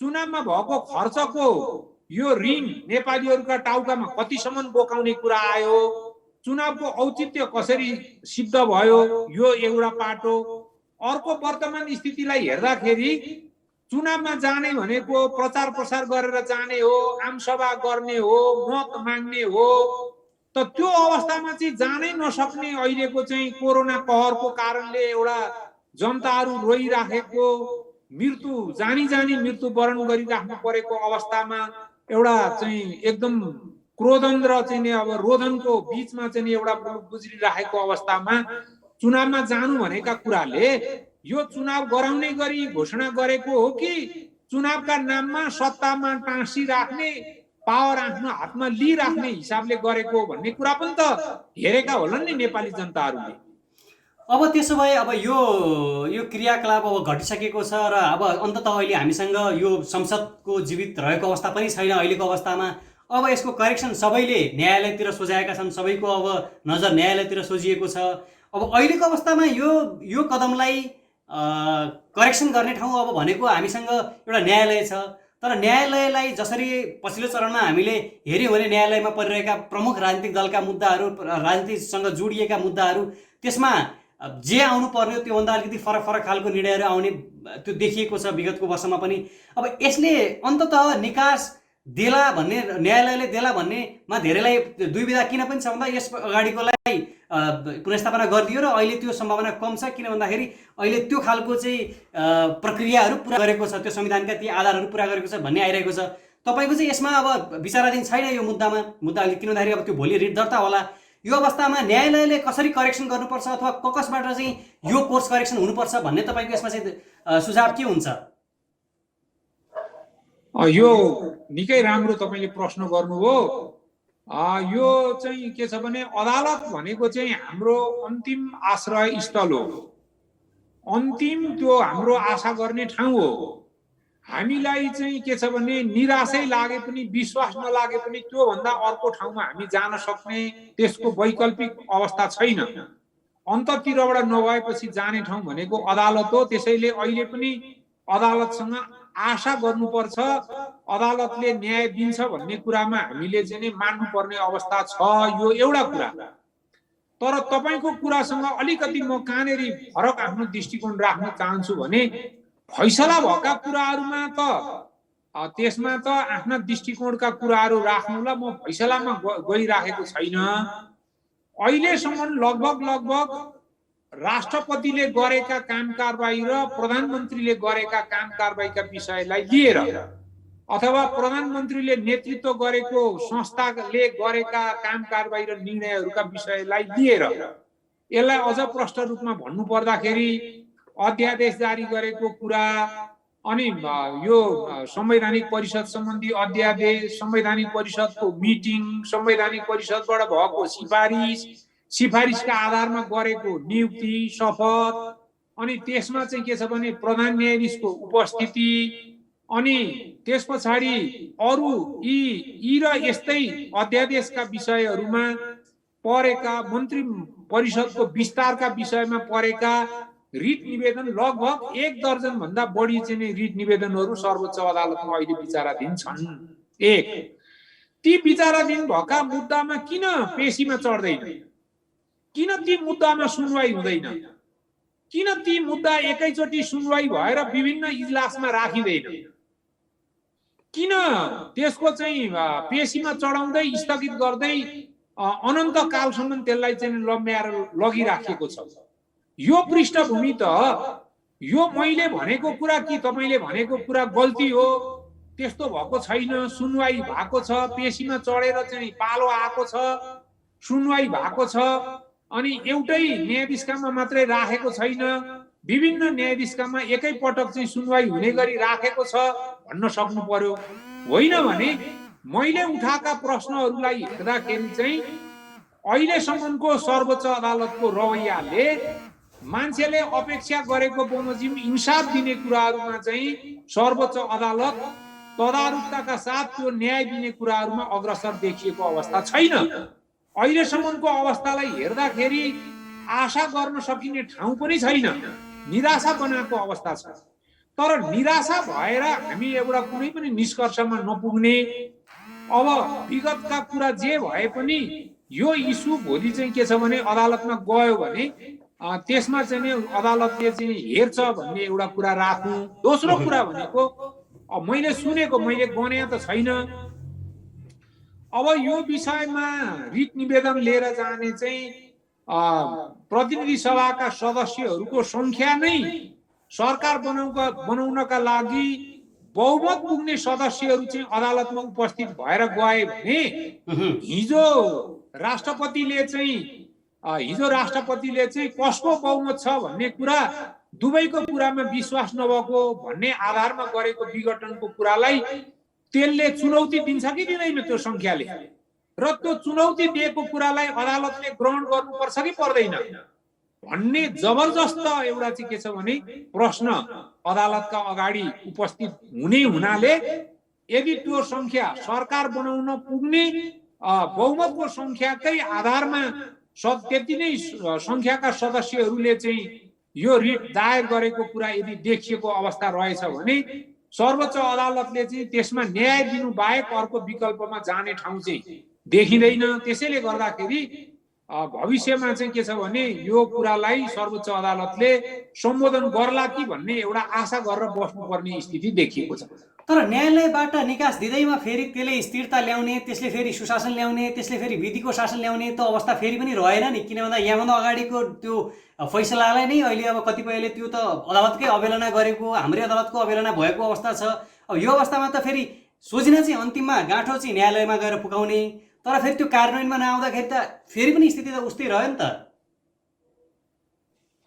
चुनावमा भएको खर्चको यो ऋण नेपालीहरूका टाउकामा कतिसम्म बोकाउने कुरा आयो? चुनावको औचित्य कसरी सिद्ध भयो? यो एउटा पाटो। अर्को वर्तमान स्थितिलाई हेर्दाखेरि चुनावमा जाने भनेको प्रचार प्रसार गरेर जाने हो, आमसभा गर्ने हो, मत माग्ने हो। त त्यो अवस्थामा चाहिँ जानै नसक्ने अहिलेको चाहिँ कोरोना कहरको कारणले एउटा जनताहरू रोइराखेको, जानी मृत्युवरण गरिराख्नु परेको अवस्थामा एउटा चाहिँ एकदम क्रोधन र चाहिँ अब रोदनको बीचमा चाहिँ एउटा गुज्रिराखेको अवस्थामा चुनावमा जानु भनेका कुराले यो चुनाव गराउने गरी घोषणा गरेको हो कि चुनावका नाममा सत्तामा टाँसी राख्ने, पावर आफ्नो हातमा लिइराख्ने हिसाबले गरेको भन्ने कुरा पनि त हेरेका होलान् नि नेपाली जनताहरूले। अब त्यसो भए अब यो क्रियाकलाप अब घटिसकेको छ र अब अन्ततः अहिले हामीसँग यो संसदको जीवित रहेको अवस्था पनि छैन अहिलेको अवस्थामा। अब यसको करेक्सन सबैले न्यायालयतिर सोझाएका छन्, सबैको अब नजर न्यायालयतिर सोझिएको छ। अब अहिलेको अवस्थामा यो कदमलाई करेक्सन गर्ने ठाउँ अब भनेको हामीसँग एउटा न्यायालय छ। तर न्यायालयलाई जसरी पछिल्लो चरणमा हामीले हेर्यौँ भने न्यायालयमा परिरहेका प्रमुख राजनीतिक दलका मुद्दाहरू, राजनीतिसँग जोडिएका मुद्दाहरू, त्यसमा जे आउनु पर्ने हो त्योभन्दा अलिकति फरक खालको निर्णयहरू आउने त्यो देखिएको छ विगतको वर्षमा पनि। अब यसले अन्ततः निकास देला भन्ने, न्यायालयले देला भन्नेमा धेरैलाई दुविधा किन पनि छ भन्दा यस अगाडिकोलाई पुनर्स्थापना गरिदियो र अहिले त्यो सम्भावना कम छ। किन भन्दाखेरि अहिले त्यो खालको चाहिँ प्रक्रियाहरू पुरा गरेको छ, त्यो संविधानका ती आधारहरू पुरा गरेको छ भन्ने आइरहेको छ। तपाईँको चाहिँ यसमा अब विचाराधीन छैन यो मुद्दा किन भन्दाखेरि अब त्यो भोलि रिट दर्ता होला। यो अवस्थामा न्यायालयले कसरी करेक्सन गर्नुपर्छ अथवा कसबाट चाहिँ यो कोर्स करेक्सन हुनुपर्छ भन्ने तपाईँको यसमा चाहिँ सुझाव के हुन्छ? यो निकै राम्रो तपाईँले प्रश्न गर्नुभयो। यो चाहिँ के छ भने अदालत भनेको चाहिँ हाम्रो अन्तिम आश्रय स्थल हो, अन्तिम त्यो हाम्रो आशा गर्ने ठाउँ हो। हामीलाई चाहिँ के छ भने निराशै लागे पनि, विश्वास नलागे पनि त्यो भन्दा अर्को ठाउँमा हामी जान सक्ने त्यसको वैकल्पिक अवस्था छैन। अन्ततिरबाट नभएपछि जाने ठाउँ भनेको अदालत हो। त्यसैले अहिले पनि अदालतसँग आशा गर्नुपर्छ, अदालतले न्याय दिन्छ भन्ने कुरामा हामीले चाहिँ मान्नुपर्ने अवस्था छ। यो एउटा कुरा। तर तपाईको कुरासँग अलिकति म कहाँनेरि फरक आफ्नो दृष्टिकोण राख्न चाहन्छु भने फैसला भएका कुराहरूमा त त्यसमा त आफ्ना दृष्टिकोणका कुराहरू राख्नुला म फैसलामा गइराखेको छैन। अहिलेसम्म लगभग राष्ट्रपतिले गरेका काम कारबाही र प्रधानमन्त्रीले गरेका काम कारबाहीका विषयलाई लिएर अथवा प्रधानमन्त्रीले नेतृत्व गरेको संस्थाले गरेका काम कारबाही र निर्णयहरूका विषयलाई लिएर यसलाई अझ प्रष्ट रूपमा भन्नु पर्दाखेरि अध्यादेश जारी गरेको कुरा, अनि यो संवैधानिक परिषद सम्बन्धी अध्यादेश, संवैधानिक परिषदको मिटिङ, संवैधानिक परिषदबाट भएको सिफारिसका आधारमा गरेको नियुक्ति, शपथ, अनि त्यसमा चाहिँ के छ भने प्रधान न्यायाधीशको उपस्थिति, अनि त्यस पछाडि अरू यी र यस्तै अध्यादेशका विषयहरूमा परेका, मन्त्री परिषदको विस्तारका विषयमा परेका रिट निवेदन लगभग 1 दर्जन भन्दा बढी चाहिँ रिट निवेदनहरू सर्वोच्च अदालतमा अहिले विचाराधीन छन्। एक, ती विचाराधीन भएका मुद्दामा किन पेशीमा चढ्दैन, किन ती मुद्दामा सुनवाई हुँदैन, किन ती मुद्दा एकैचोटि सुनवाई भएर विभिन्न इजलासमा राखिँदैन, किन त्यसको चाहिँ पेशीमा चढाउँदै स्थगित गर्दै अनन्त कालसम्म त्यसलाई चाहिँ लम्ब्याएर लगिराखेको छ। यो पृष्ठभूमि त यो मैले भनेको कुरा कि तपाईले भनेको कुरा गल्ती हो, त्यस्तो भएको छैन, सुनवाई भएको छ, पेशीमा चढेर चाहिँ पालो आएको छ, सुनवाई भएको छ, अनि एउटै न्यायाधीशकामा मात्रै राखेको छैन, विभिन्न न्यायाधीशकामा एकै पटक चाहिँ सुनवाई हुने गरी राखेको छ भन्न सक्नु पर्यो। होइन भने मैले उठाएका प्रश्नहरूलाई हेर्दाखेरि चाहिँ अहिलेसम्मको सर्वोच्च अदालतको रवैयाले मान्छेले अपेक्षा गरेको बमोजिम इन्साफ दिने कुराहरूमा चाहिँ सर्वोच्च अदालत तदारुकताका साथ त्यो न्याय दिने कुराहरूमा अग्रसर देखिएको अवस्था छैन। अहिलेसम्मको अवस्थालाई हेर्दाखेरि आशा गर्न सकिने ठाउँ पनि छैन, निराशा बनाएको अवस्था छ। तर निराशा भएर हामी एउटा कुनै पनि निष्कर्षमा नपुग्ने, अब विगतका कुरा जे भए पनि यो इस्यु भोलि चाहिँ के छ भने अदालतमा गयो भने त्यसमा चाहिँ अदालतले चाहिँ हेर्छ भन्ने एउटा कुरा राखौँ। दोस्रो कुरा भनेको मैले सुनेको, मैले गने त छैन, अब यो विषयमा रिट निवेदन लिएर जाने चाहिँ प्रतिनिधि सभाका सदस्यहरूको संख्या नै सरकार बनाउनका लागि बहुमत पुग्ने सदस्यहरू चाहिँ अदालतमा उपस्थित भएर गए भने हिजो राष्ट्रपतिले चाहिँ कसको बहुमत छ भन्ने कुरा, दुवैको कुरामा विश्वास नभएको भन्ने आधारमा गरेको विघटनको कुरालाई त्यसले चुनौती दिन्छ कि दिँदैन त्यो संख्याले, र त्यो चुनौती दिएको कुरालाई अदालतले ग्रहण गर्नुपर्छ कि पर्दैन भन्ने जबरजस्त एउटा चाहिँ के छ भने प्रश्न अदालतका अगाडि उपस्थित हुने हुनाले यदि त्यो संख्या सरकार बनाउन पुग्ने बहुमतको संख्याकै आधारमा त्यति नै संख्याका सदस्यहरूले चाहिँ यो रिट दायर गरेको कुरा यदि देखिएको अवस्था रहेछ भने सर्वोच्च अदालतले चाहिँ त्यसमा न्याय दिनु बाहेक अर्को विकल्पमा जाने ठाउँ चाहिँ देखिँदैन। त्यसैले गर्दाखेरि भविष्यमा चाहिँ के छ भने यो कुरालाई सर्वोच्च अदालतले सम्बोधन गर्ला कि भन्ने एउटा आशा गरेर बस्नुपर्ने स्थिति देखिएको छ। तर न्यायालयबाट निकास दिँदैमा फेरि त्यसले स्थिरता ल्याउने, त्यसले फेरि सुशासन ल्याउने, त्यसले फेरि विधिको शासन ल्याउने त अवस्था फेरि पनि रहेन नि। किन भन्दा यहाँभन्दा अगाडिको त्यो फैसलालाई नै अहिले अब कतिपयले त्यो त अदालतकै अवहेलना गरेको, हाम्रै अदालतको अवहेलना भएको अवस्था छ। अब यो अवस्थामा त फेरि सोझिन चाहिँ अन्तिममा गाँठो चाहिँ न्यायालयमा गएर पुगाउने, तर फेरि त्यो कार्यान्वयनमा नआउँदाखेरि त फेरि पनि स्थिति त उस्तै रह्यो नि त।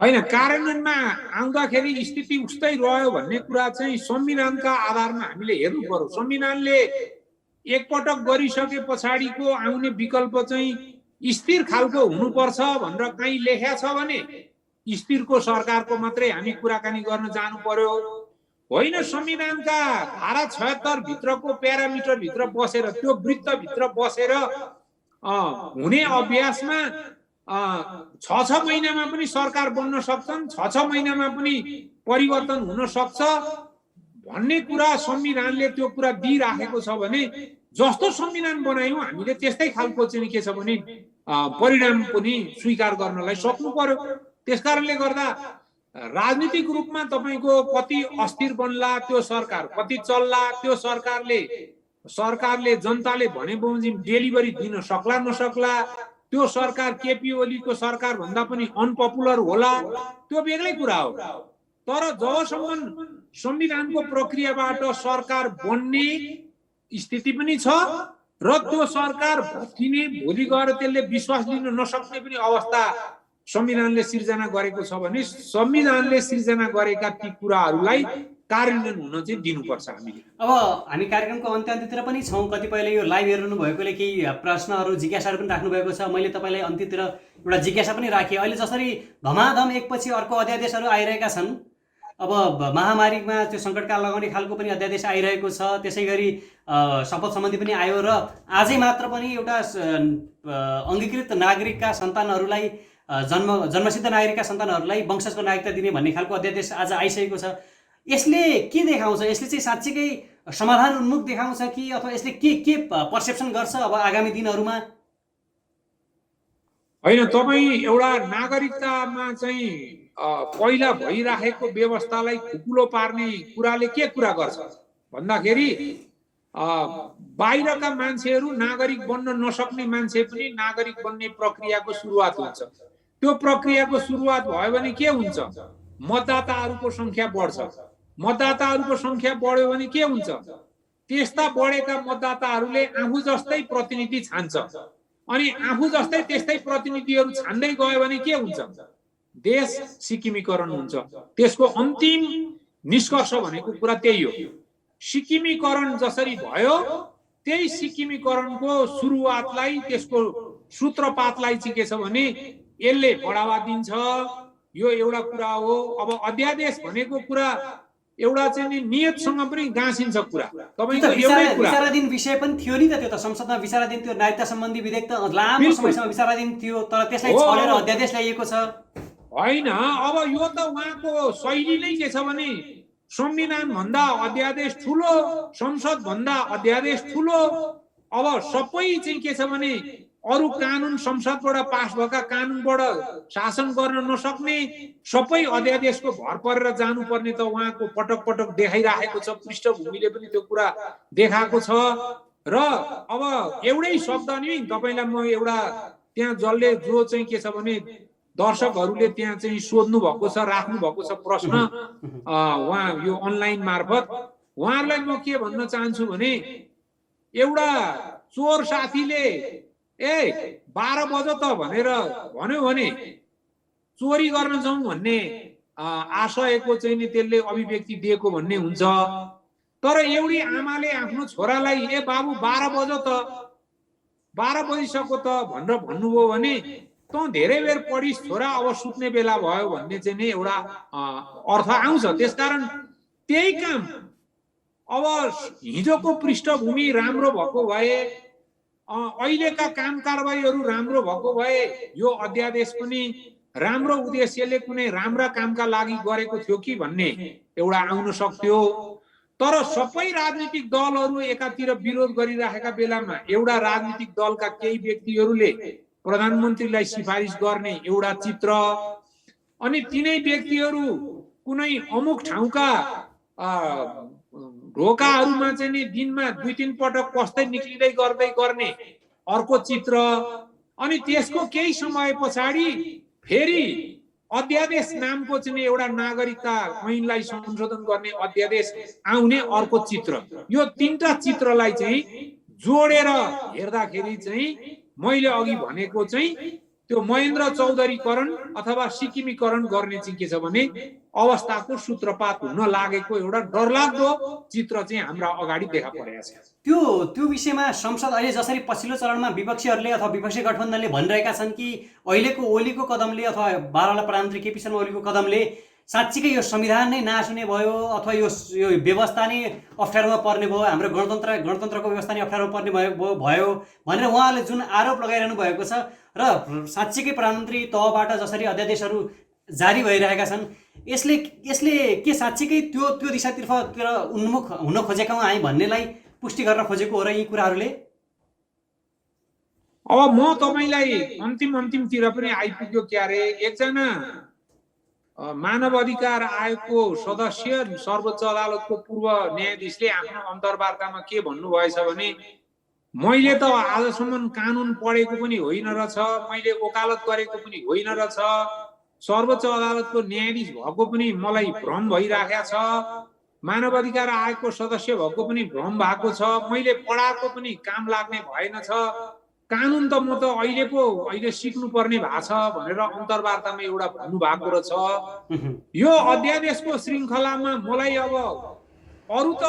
होइन, कार्यान्वयनमा आउँदाखेरि स्थिति उस्तै रह्यो भन्ने कुरा चाहिँ संविधानका आधारमा हामीले हेर्नु पर्यो। संविधानले एकपटक गरिसके पछाडिको आउने विकल्प चाहिँ स्थिर खालको हुनुपर्छ भनेर कहीँ लेख्या छ भने स्थिरको सरकारको मात्रै हामी कुराकानी गर्न जानु पर्यो। होइन, संविधानका धारा 76 भित्रको प्यारामिटर भित्र बसेर, त्यो वृत्त भित्र बसेर हुने अभ्यासमा 6 महिनामा पनि सरकार बन्न सक्छन्, 6 महिनामा पनि परिवर्तन हुन सक्छ भन्ने कुरा संविधानले त्यो कुरा दिइराखेको छ भने जस्तो संविधान बनायौँ हामीले त्यस्तै खालको चाहिँ के छ भने परिणाम पनि स्वीकार गर्नलाई सक्नु पर्यो। त्यसकारणले गर्दा राजनीतिक रूपमा तपाईको कति अस्थिर बन्ला त्यो सरकार, कति चल्ला त्यो सरकारले जनताले भने बमोजिम डेलिभरी दिन सक्ला नसक्ला, त्यो सरकार केपी ओलीको सरकार भन्दा पनि अनपपुलर होला, त्यो बेग्लै कुरा हो। तर जबसम्म संविधानको प्रक्रियाबाट सरकार बन्ने स्थिति पनि छ र त्यो सरकार भत्किने, भोलि गएर त्यसले विश्वास लिन नसक्ने पनि अवस्था संविधानले सिर्जना गरेको छ भने संविधानले सिर्जना गरेका ती कुराहरूलाई कार्यान्वयन हुन चाहिँ दिनुपर्छ हामीले। अब हामी कार्यक्रमको अन्त्यतिर पनि छौँ। कतिपयले यो लाइभ हेर्नु भएकोले केही प्रश्नहरू जिज्ञासाहरू पनि राख्नु भएको छ। मैले तपाईँलाई अन्त्यतिर एउटा जिज्ञासा पनि राखेँ। अहिले जसरी धमाधम एकपछि अर्को अध्यादेशहरू आइरहेका छन्, अब महामारीमा त्यो सङ्कटकाल लगाउने खालको पनि अध्यादेश आइरहेको छ। त्यसै गरी शपथ सम्बन्धी पनि आयो र आजै मात्र पनि एउटा अङ्गीकृत नागरिकका सन्तानहरूलाई जन्मसिद्ध नागरिकका सन्तानहरूलाई वंशजको नागरिकता दिने भन्ने खालको अध्यादेश आज आइसकेको छ। यसले के देखाउँछ? यसले चाहिँ साँच्चीकै समाधान उन्मुख देखाउँछ कि अथवा यसले के पर्सेप्सन गर्छ अब आगामी दिनहरूमा? होइन, तपाईँ एउटा नागरिकतामा चाहिँ पहिला भइराखेको व्यवस्थालाई खुकुलो पार्ने कुराले के कुरा गर्छ भन्दाखेरि बाहिरका मान्छेहरू नागरिक बन्न नसक्ने मान्छे पनि नागरिक बन्ने प्रक्रियाको सुरुवात हुन्छ। त्यो प्रक्रियाको सुरुवात भयो भने के हुन्छ? मतदाताहरूको संख्या बढ्छ। मतदाताहरूको संख्या बढ्यो भने के हुन्छ? त्यस्ता बढेका मतदाताहरूले आफू जस्तै प्रतिनिधि छान्छ। अनि आफू जस्तै त्यस्तै प्रतिनिधिहरू छान्दै गयो भने के हुन्छ? देश सिक्किमीकरण हुन्छ। त्यसको अन्तिम निष्कर्ष भनेको कुरा त्यही हो। सिक्किमीकरण जसरी भयो त्यही सिक्किमीकरणको सुरुवातलाई, त्यसको सूत्रपातलाई चाहिँ के छ भने यसले बढावा दिन्छ। यो एउटा कुरा हो। अब अध्यादेश भनेको कुरा एउटा चाहिँ नियतसँग पनि गाँसिन्छ कुरा। तपाईको एउटै कुरा विचाराधीन विषय पनि थियो नि त। त्यो त संसदमा विचाराधीन थियो। नागरिकता सम्बन्धी विधेयक त लामो समयसम्म विचाराधीन थियो, तर त्यसलाई छलेर अध्यादेश ल्याइएको छ। होइन, अब यो त उहाँको शैली नै के छ भने संविधान भन्दा अध्यादेश ठुलो, संसद भन्दा अध्यादेश ठुलो। अब सबै चाहिँ के छ भने अरु कानुन, संसदबाट पास भएका कानुनबाट शासन गर्न नसक्ने सबै अध्यादेशको भर परेर जानुपर्ने त उहाँको पटक पटक देखाइराखेको छ। पृष्ठभूमिले पनि त्यो कुरा देखाएको छ। र अब एउटै शब्द नि तपाईलाई म एउटा त्यहाँ जसले जो चाहिँ के छ भने दर्शकहरूले त्यहाँ चाहिँ सोध्नु भएको छ, राख्नु भएको छ प्रश्न उहाँ यो अनलाइन मार्फत, उहाँहरूलाई म के भन्न चाहन्छु भने एउटा चोर साथीले 12 बजे त भनेर भन्यो भने चोरी गर्न जाउँ भन्ने आशयको चाहिँ नि त्यसले अभिव्यक्ति दिएको भन्ने हुन्छ। तर एउटी आमाले आफ्नो छोरालाई बाबु 12 बजे त 12 बजिसक्यो त भनेर भन्नुभयो भने त धेरै बेर पढिस छोरा, अब सुत्ने बेला भयो भन्ने चाहिँ नि एउटा अर्थ आउँछ। त्यसकारण त्यही काम अब हिजोको पृष्ठभूमि राम्रो भएको भए, अहिलेका काम कारबाहीहरू राम्रो भएको भए यो अध्यादेश पनि राम्रो उद्देश्यले कुनै राम्रा कामका लागि गरेको थियो कि भन्ने एउटा आउन सक्थ्यो। तर सबै राजनीतिक दलहरू एकातिर विरोध गरिराखेका बेलामा एउटा राजनीतिक दलका केही व्यक्तिहरूले प्रधानमन्त्रीलाई सिफारिस गर्ने एउटा चित्र, अनि तिनै व्यक्तिहरू कुनै अमुक ठाउँका ढोकाहरूमा चाहिँ नि दिनमा 2-3 पटक पस्दै निक्लिँदै गर्दै गर्ने अर्को चित्र, अनि त्यसको केही समय पछाडि फेरि अध्यादेश नामको चाहिँ एउटा नागरिकता ऐनलाई संशोधन गर्ने अध्यादेश आउने अर्को चित्र। यो तीनटा चित्रलाई चाहिँ जोडेर हेर्दाखेरि चाहिँ मैले अघि भनेको चाहिँ त्यो महेन्द्र चौधरीकरण अथवा सिक्किमीकरण गर्ने चाहिँ के छ भने अवस्थाको सूत्रपात हुन लागेको एउटा डरलाग्दो चित्र चाहिँ हाम्रा अगाडि देखा परेको छ। त्यो विषयमा संसद अहिले जसरी पछिल्लो चरणमा विपक्षीहरूले अथवा विपक्षी गठबन्धनले भनिरहेका छन् कि अहिलेको ओलीको कदमले अथवा बाह्रवाला प्रधानमन्त्री केपी शर्मा ओलीको कदमले साँच्चीकै यो संविधान नै नासुने भयो अथवा यो व्यवस्था नै अप्ठ्यारोमा पर्ने भयो, हाम्रो गणतन्त्रको व्यवस्था नै अप्ठ्यारोमा पर्ने भयो भनेर उहाँले जुन आरोप लगाइरहनु भएको छ र साँच्चीकै प्रधानमन्त्री तहबाट जसरी अध्यादेशहरू जारी भइरहेका छन्, यसले के साँच्चीकै त्यो दिशातर्फ उन्मुख हुन खोजेका हामी भन्नेलाई पुष्टि गर्न खोजेको हो र यी कुराहरूले? अब म तपाईलाई अन्तिमतिर पनि आइपुग्यो क्यारे। एकजना मानव अधिकार आयोगको सदस्य, सर्वोच्च अदालतको पूर्व न्यायाधीशले आफ्नो अन्तर्वार्तामा के भन्नुभएछ भने मैले त आजसम्म कानुन पढेको पनि होइन रहेछ, मैले वकालत गरेको पनि होइन रहेछ, सर्वोच्च अदालतको न्यायाधीश भएको पनि मलाई भ्रम भइराखेको छ, मानव अधिकार आयोगको सदस्य भएको पनि भ्रम भएको छ, मैले पढाएको पनि काम लाग्ने भएन छ, कानुन त म त अहिले सिक्नुपर्ने भएको छ भनेर अन्तर्वार्तामा एउटा भन्नुभएको रहेछ। यो अध्यादेशको श्रृङ्खलामा मलाई अब अरू त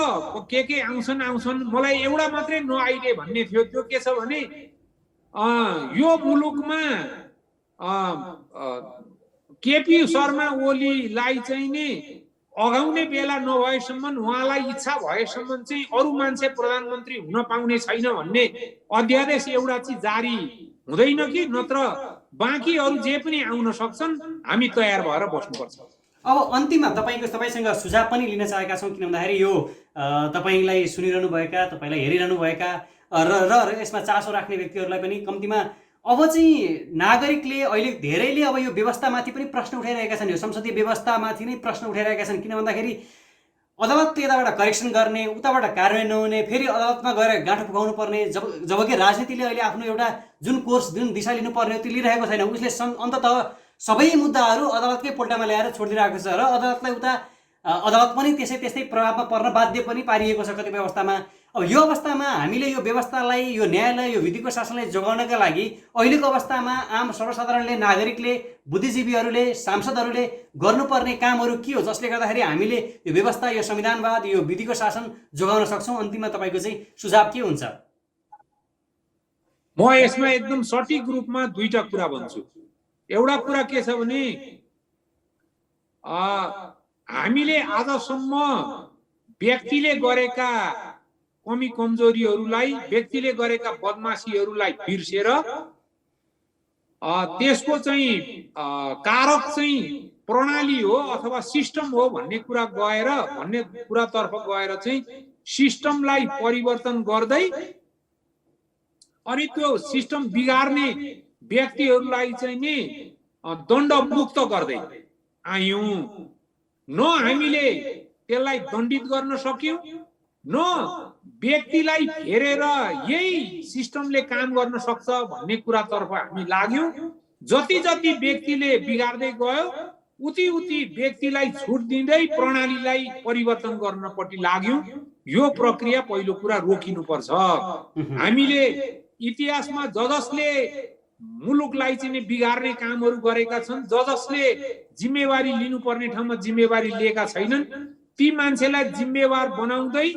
के आउँछन् मलाई एउटा मात्रै नआइले भन्ने थियो। त्यो के छ भने यो मुलुकमा केपी शर्मा ओलीलाई चाहिँ नि अगाउने बेला नभएसम्म, उहाँलाई इच्छा भएसम्म चाहिँ अरू मान्छे प्रधानमन्त्री हुन पाउने छैन भन्ने अध्यादेश एउटा चाहिँ जारी हुँदैन कि, नत्र बाँकी अरू जे पनि आउन सक्छन्, हामी तयार भएर बस्नुपर्छ। अब अन्तिममा तपाईँसँग सुझाव पनि लिन चाहेका छौँ, किन भन्दाखेरि यो तपाईँलाई सुनिरहनुभएका, तपाईँलाई हेरिरहनुभएका र यसमा चासो राख्ने व्यक्तिहरूलाई पनि कम्तीमा अब चाहिँ नागरिकले अहिले धेरैले अब यो व्यवस्थामाथि पनि प्रश्न उठाइरहेका छन्, यो संसदीय व्यवस्थामाथि नै प्रश्न उठाइरहेका छन्। किन भन्दाखेरि अदालतले यताबाट करेक्सन गर्ने, उताबाट कार्यान्वयन नहुने, फेरि अदालतमा गएर गाँठो फुकाउनु पर्ने, जबकि राजनीतिले अहिले आफ्नो एउटा जुन कोर्स, जुन दिशा लिनुपर्ने त्यो लिइरहेको छैन। उसले अन्ततः सबै मुद्दाहरू अदालतकै पोल्टामा ल्याएर छोडिदिरहेको छ र अदालतलाई अदालत पनि त्यस्तै प्रभावमा पर्न बाध्य पनि पारिएको छ कतिपय अवस्थामा। अब यो अवस्थामा हामीले यो व्यवस्थालाई, यो न्यायालय, यो विधिको शासनलाई जोगाउनका लागि अहिलेको अवस्थामा आम सर्वसाधारणले, नागरिकले, बुद्धिजीवीहरूले, सांसदहरूले गर्नुपर्ने कामहरू के हो जसले गर्दाखेरि हामीले यो व्यवस्था, यो संविधानवाद, यो विधिको शासन जोगाउन सक्छौँ? अन्तिममा तपाईँको चाहिँ सुझाव के हुन्छ? म यसमा एकदम सठिक रूपमा दुईटा कुरा भन्छु। एउटा कुरा के छ भने हामीले आजसम्म व्यक्तिले गरेका कमी कमजोरीहरूलाई, व्यक्तिले गरेका बदमाशीहरूलाई बिर्सेर त्यसको चाहिँ कारक चाहिँ प्रणाली हो अथवा सिस्टम हो भन्ने कुरातर्फ गएर चाहिँ सिस्टमलाई परिवर्तन गर्दै अनि त्यो सिस्टम बिगार्ने व्यक्तिहरूलाई चाहिँ नि दण्डमुक्त गर्दै आयौं। न हामीले त्यसलाई दण्डित गर्न सक्यौं, न व्यक्तिलाई फेरेर यही सिस्टमले काम गर्न सक्छ भन्ने कुरातर्फ हामी लाग्यौं। जति जति व्यक्तिले बिगार्दै गयो उति उति व्यक्तिलाई छुट दिँदै प्रणालीलाई परिवर्तन गर्नपट्टि लाग्यौं। यो प्रक्रिया पहिलो कुरा रोकिनुपर्छ। हामीले इतिहासमा जसले मुलुकलाई चाहिँ बिगार्ने कामहरू गरेका छन्, जसले जिम्मेवारी लिनुपर्ने ठाउँमा जिम्मेवारी लिएका छैनन्, ती मान्छेलाई जिम्मेवार बनाउँदै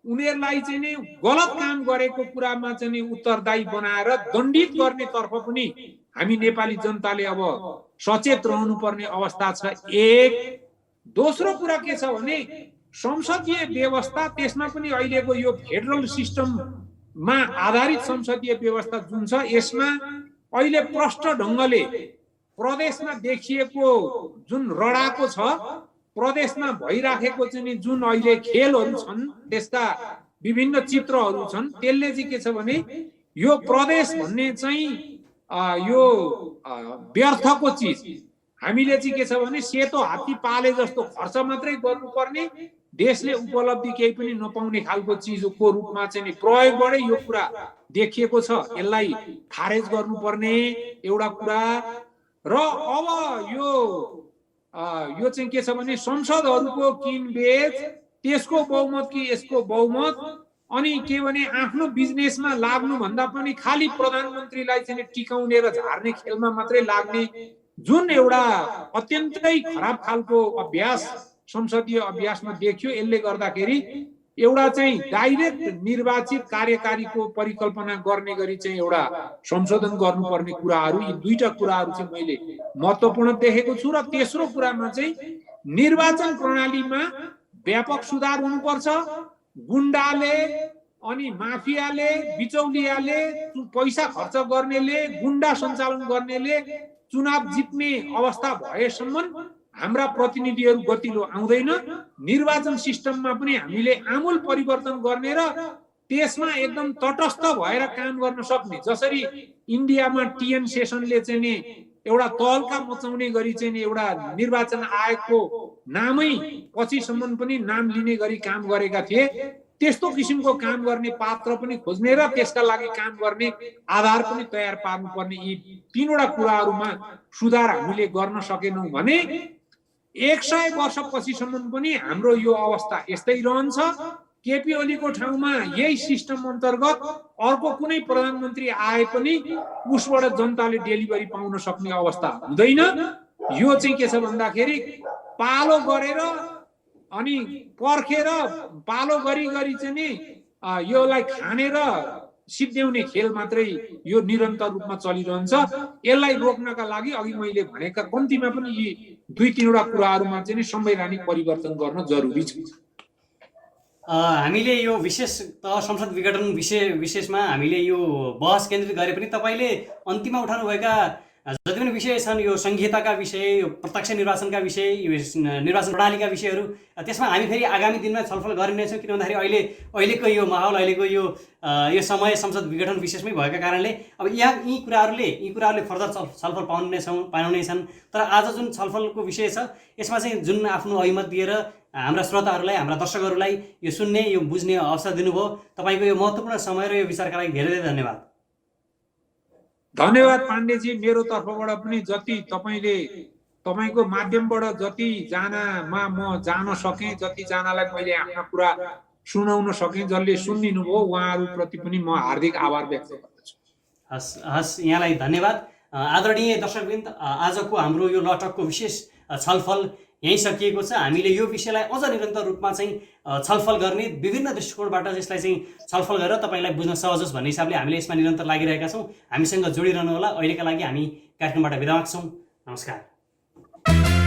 उनीहरूलाई चाहिँ नि गलत काम गरेको कुरामा चाहिँ नि उत्तरदायी बनाएर दण्डित गर्ने तर्फ पनि हामी नेपाली जनताले अब सचेत रहनुपर्ने अवस्था छ। एक दोस्रो कुरा के छ भने संसदीय व्यवस्था, त्यसमा पनि अहिलेको यो फेडरल सिस्टममा आधारित संसदीय व्यवस्था जुन छ, यसमा अहिले प्रष्ट ढङ्गले प्रदेशमा देखिएको जुन रडाको छ, प्रदेशमा भइराखेको चाहिँ जुन अहिले खेलहरू छन्, त्यसका विभिन्न चित्रहरू छन्, त्यसले चाहिँ के छ भने यो प्रदेश भन्ने चाहिँ यो व्यर्थको चिज हामीले चाहिँ के छ भने सेतो हात्ती पाले जस्तो खर्च मात्रै गर्नुपर्ने, देशले उपलब्धि केही पनि नपाउने खालको चिजको रूपमा चाहिँ प्रयोगबाटै यो कुरा देखिएको छ। यसलाई खारेज गर्नुपर्ने एउटा कुरा। र अब यो चाहिँ के छ भने संसदहरूको किनबेच, त्यसको बहुमत कि यसको बहुमत, अनि के भने आफ्नो बिजनेसमा लाग्नु भन्दा पनि खाली प्रधानमन्त्रीलाई चाहिँ टिकाउने र झार्ने खेलमा मात्रै लाग्ने जुन एउटा अत्यन्तै खराब खालको अभ्यास संसदीय अभ्यासमा देखियो। यसले गर्दाखेरि एउटा चाहिँ डाइरेक्ट निर्वाचित कार्यकारीको परिकल्पना गर्ने गरी चाहिँ एउटा संशोधन गर्नुपर्ने कुराहरू, यी दुईटा कुराहरू चाहिँ मैले महत्त्वपूर्ण देखेको छु। र तेस्रो कुरामा चाहिँ निर्वाचन प्रणालीमा व्यापक सुधार हुनुपर्छ। गुण्डाले अनि माफियाले, बिचौलियाले, पैसा खर्च गर्नेले, गुण्डा सञ्चालन गर्नेले चुनाव जित्ने अवस्था भएसम्म हाम्रा प्रतिनिधिहरू गतिलो आउँदैन। निर्वाचन सिस्टममा पनि हामीले आमूल परिवर्तन गर्ने र त्यसमा एकदम तटस्थ भएर काम गर्न सक्ने, जसरी इन्डियामा टिएन सेसनले चाहिँ नि एउटा तहल्का मचाउने गरी चाहिँ नि एउटा निर्वाचन आयोगको नामै पछिसम्म पनि नाम लिने गरी काम गरेका थिए, त्यस्तो किसिमको काम गर्ने पात्र पनि खोज्ने र त्यसका लागि काम गर्ने आधार पनि तयार पार्नुपर्ने, यी तीनवटा कुराहरूमा सुधार हामीले गर्न सकेनौं भने 100 वर्ष पछिसम्म पनि हाम्रो यो अवस्था यस्तै रहन्छ। केपी ओलीको ठाउँमा यही सिस्टम अन्तर्गत अर्को कुनै प्रधानमन्त्री आए पनि उसबाट जनताले डेलिभरी पाउन सक्ने अवस्था हुँदैन। यो चाहिँ के छ भन्दाखेरि पालो गरेर अनि पर्खेर पालो गरी गरी चाहिँ नि योलाई खानेर सिद्ध्याउने खेल मात्रै यो निरन्तर रूपमा चलिरहन्छ। यसलाई रोक्नका लागि अघि मैले भनेका कम्तीमा पनि यी 2-3 कुराहरूमा चाहिँ संवैधानिक परिवर्तन गर्न जरुरी छ। हामीले यो विशेष तह संसद विघटन विशेषमा हामीले यो बहस केन्द्रित गरे पनि तपाईले अन्तिममा उठाउनुभएका जति पनि विषय छन्, यो संहिताका विषय, यो प्रत्यक्ष निर्वाचनका विषय, यो निर्वाचन प्रणालीका विषयहरू, त्यसमा हामी फेरि आगामी दिनमा छलफल गरिनेछौँ। किन भन्दाखेरि अहिलेको यो माहौल, अहिलेको यो समय संसद विघटन विशेषमै भएका कारणले अब यी कुराहरूले फर्दर छलफल पाउनेछन्। तर आज जुन छलफलको विषय छ यसमा चाहिँ जुन आफ्नो अहिमत दिएर हाम्रा श्रोताहरूलाई, हाम्रा दर्शकहरूलाई यो सुन्ने, यो बुझ्ने अवसर दिनुभयो, तपाईँको यो महत्त्वपूर्ण समय र यो विचारका लागि धेरै धेरै धन्यवाद। धन्यवाद पाण्डेजी। मेरो तर्फबाट पनि जति तपाईको माध्यमबाट जति जनामा म जान सकेँ, जति जनालाई मैले आफ्ना कुरा सुनाउन सकेँ, जसले सुनिदिनु भयो उहाँहरूप्रति पनि म हार्दिक आभार व्यक्त गर्दछु। हस् यहाँलाई धन्यवाद। आदरणीय दर्शकवृन्द, आजको हाम्रो यो लटकको विशेष छलफल यहीँ सकिएको छ। हामीले यो विषयलाई अझ निरन्तर रूपमा चाहिँ छलफल गर्ने, विभिन्न दृष्टिकोणबाट यसलाई चाहिँ छलफल गरेर तपाईँलाई बुझ्न सहज होस् भन्ने हिसाबले हामीले यसमा निरन्तर लागिरहेका छौँ। हामीसँग जोडिरहनु होला। अहिलेका लागि हामी कार्यक्रमबाट बिदा माग्छौँ। नमस्कार।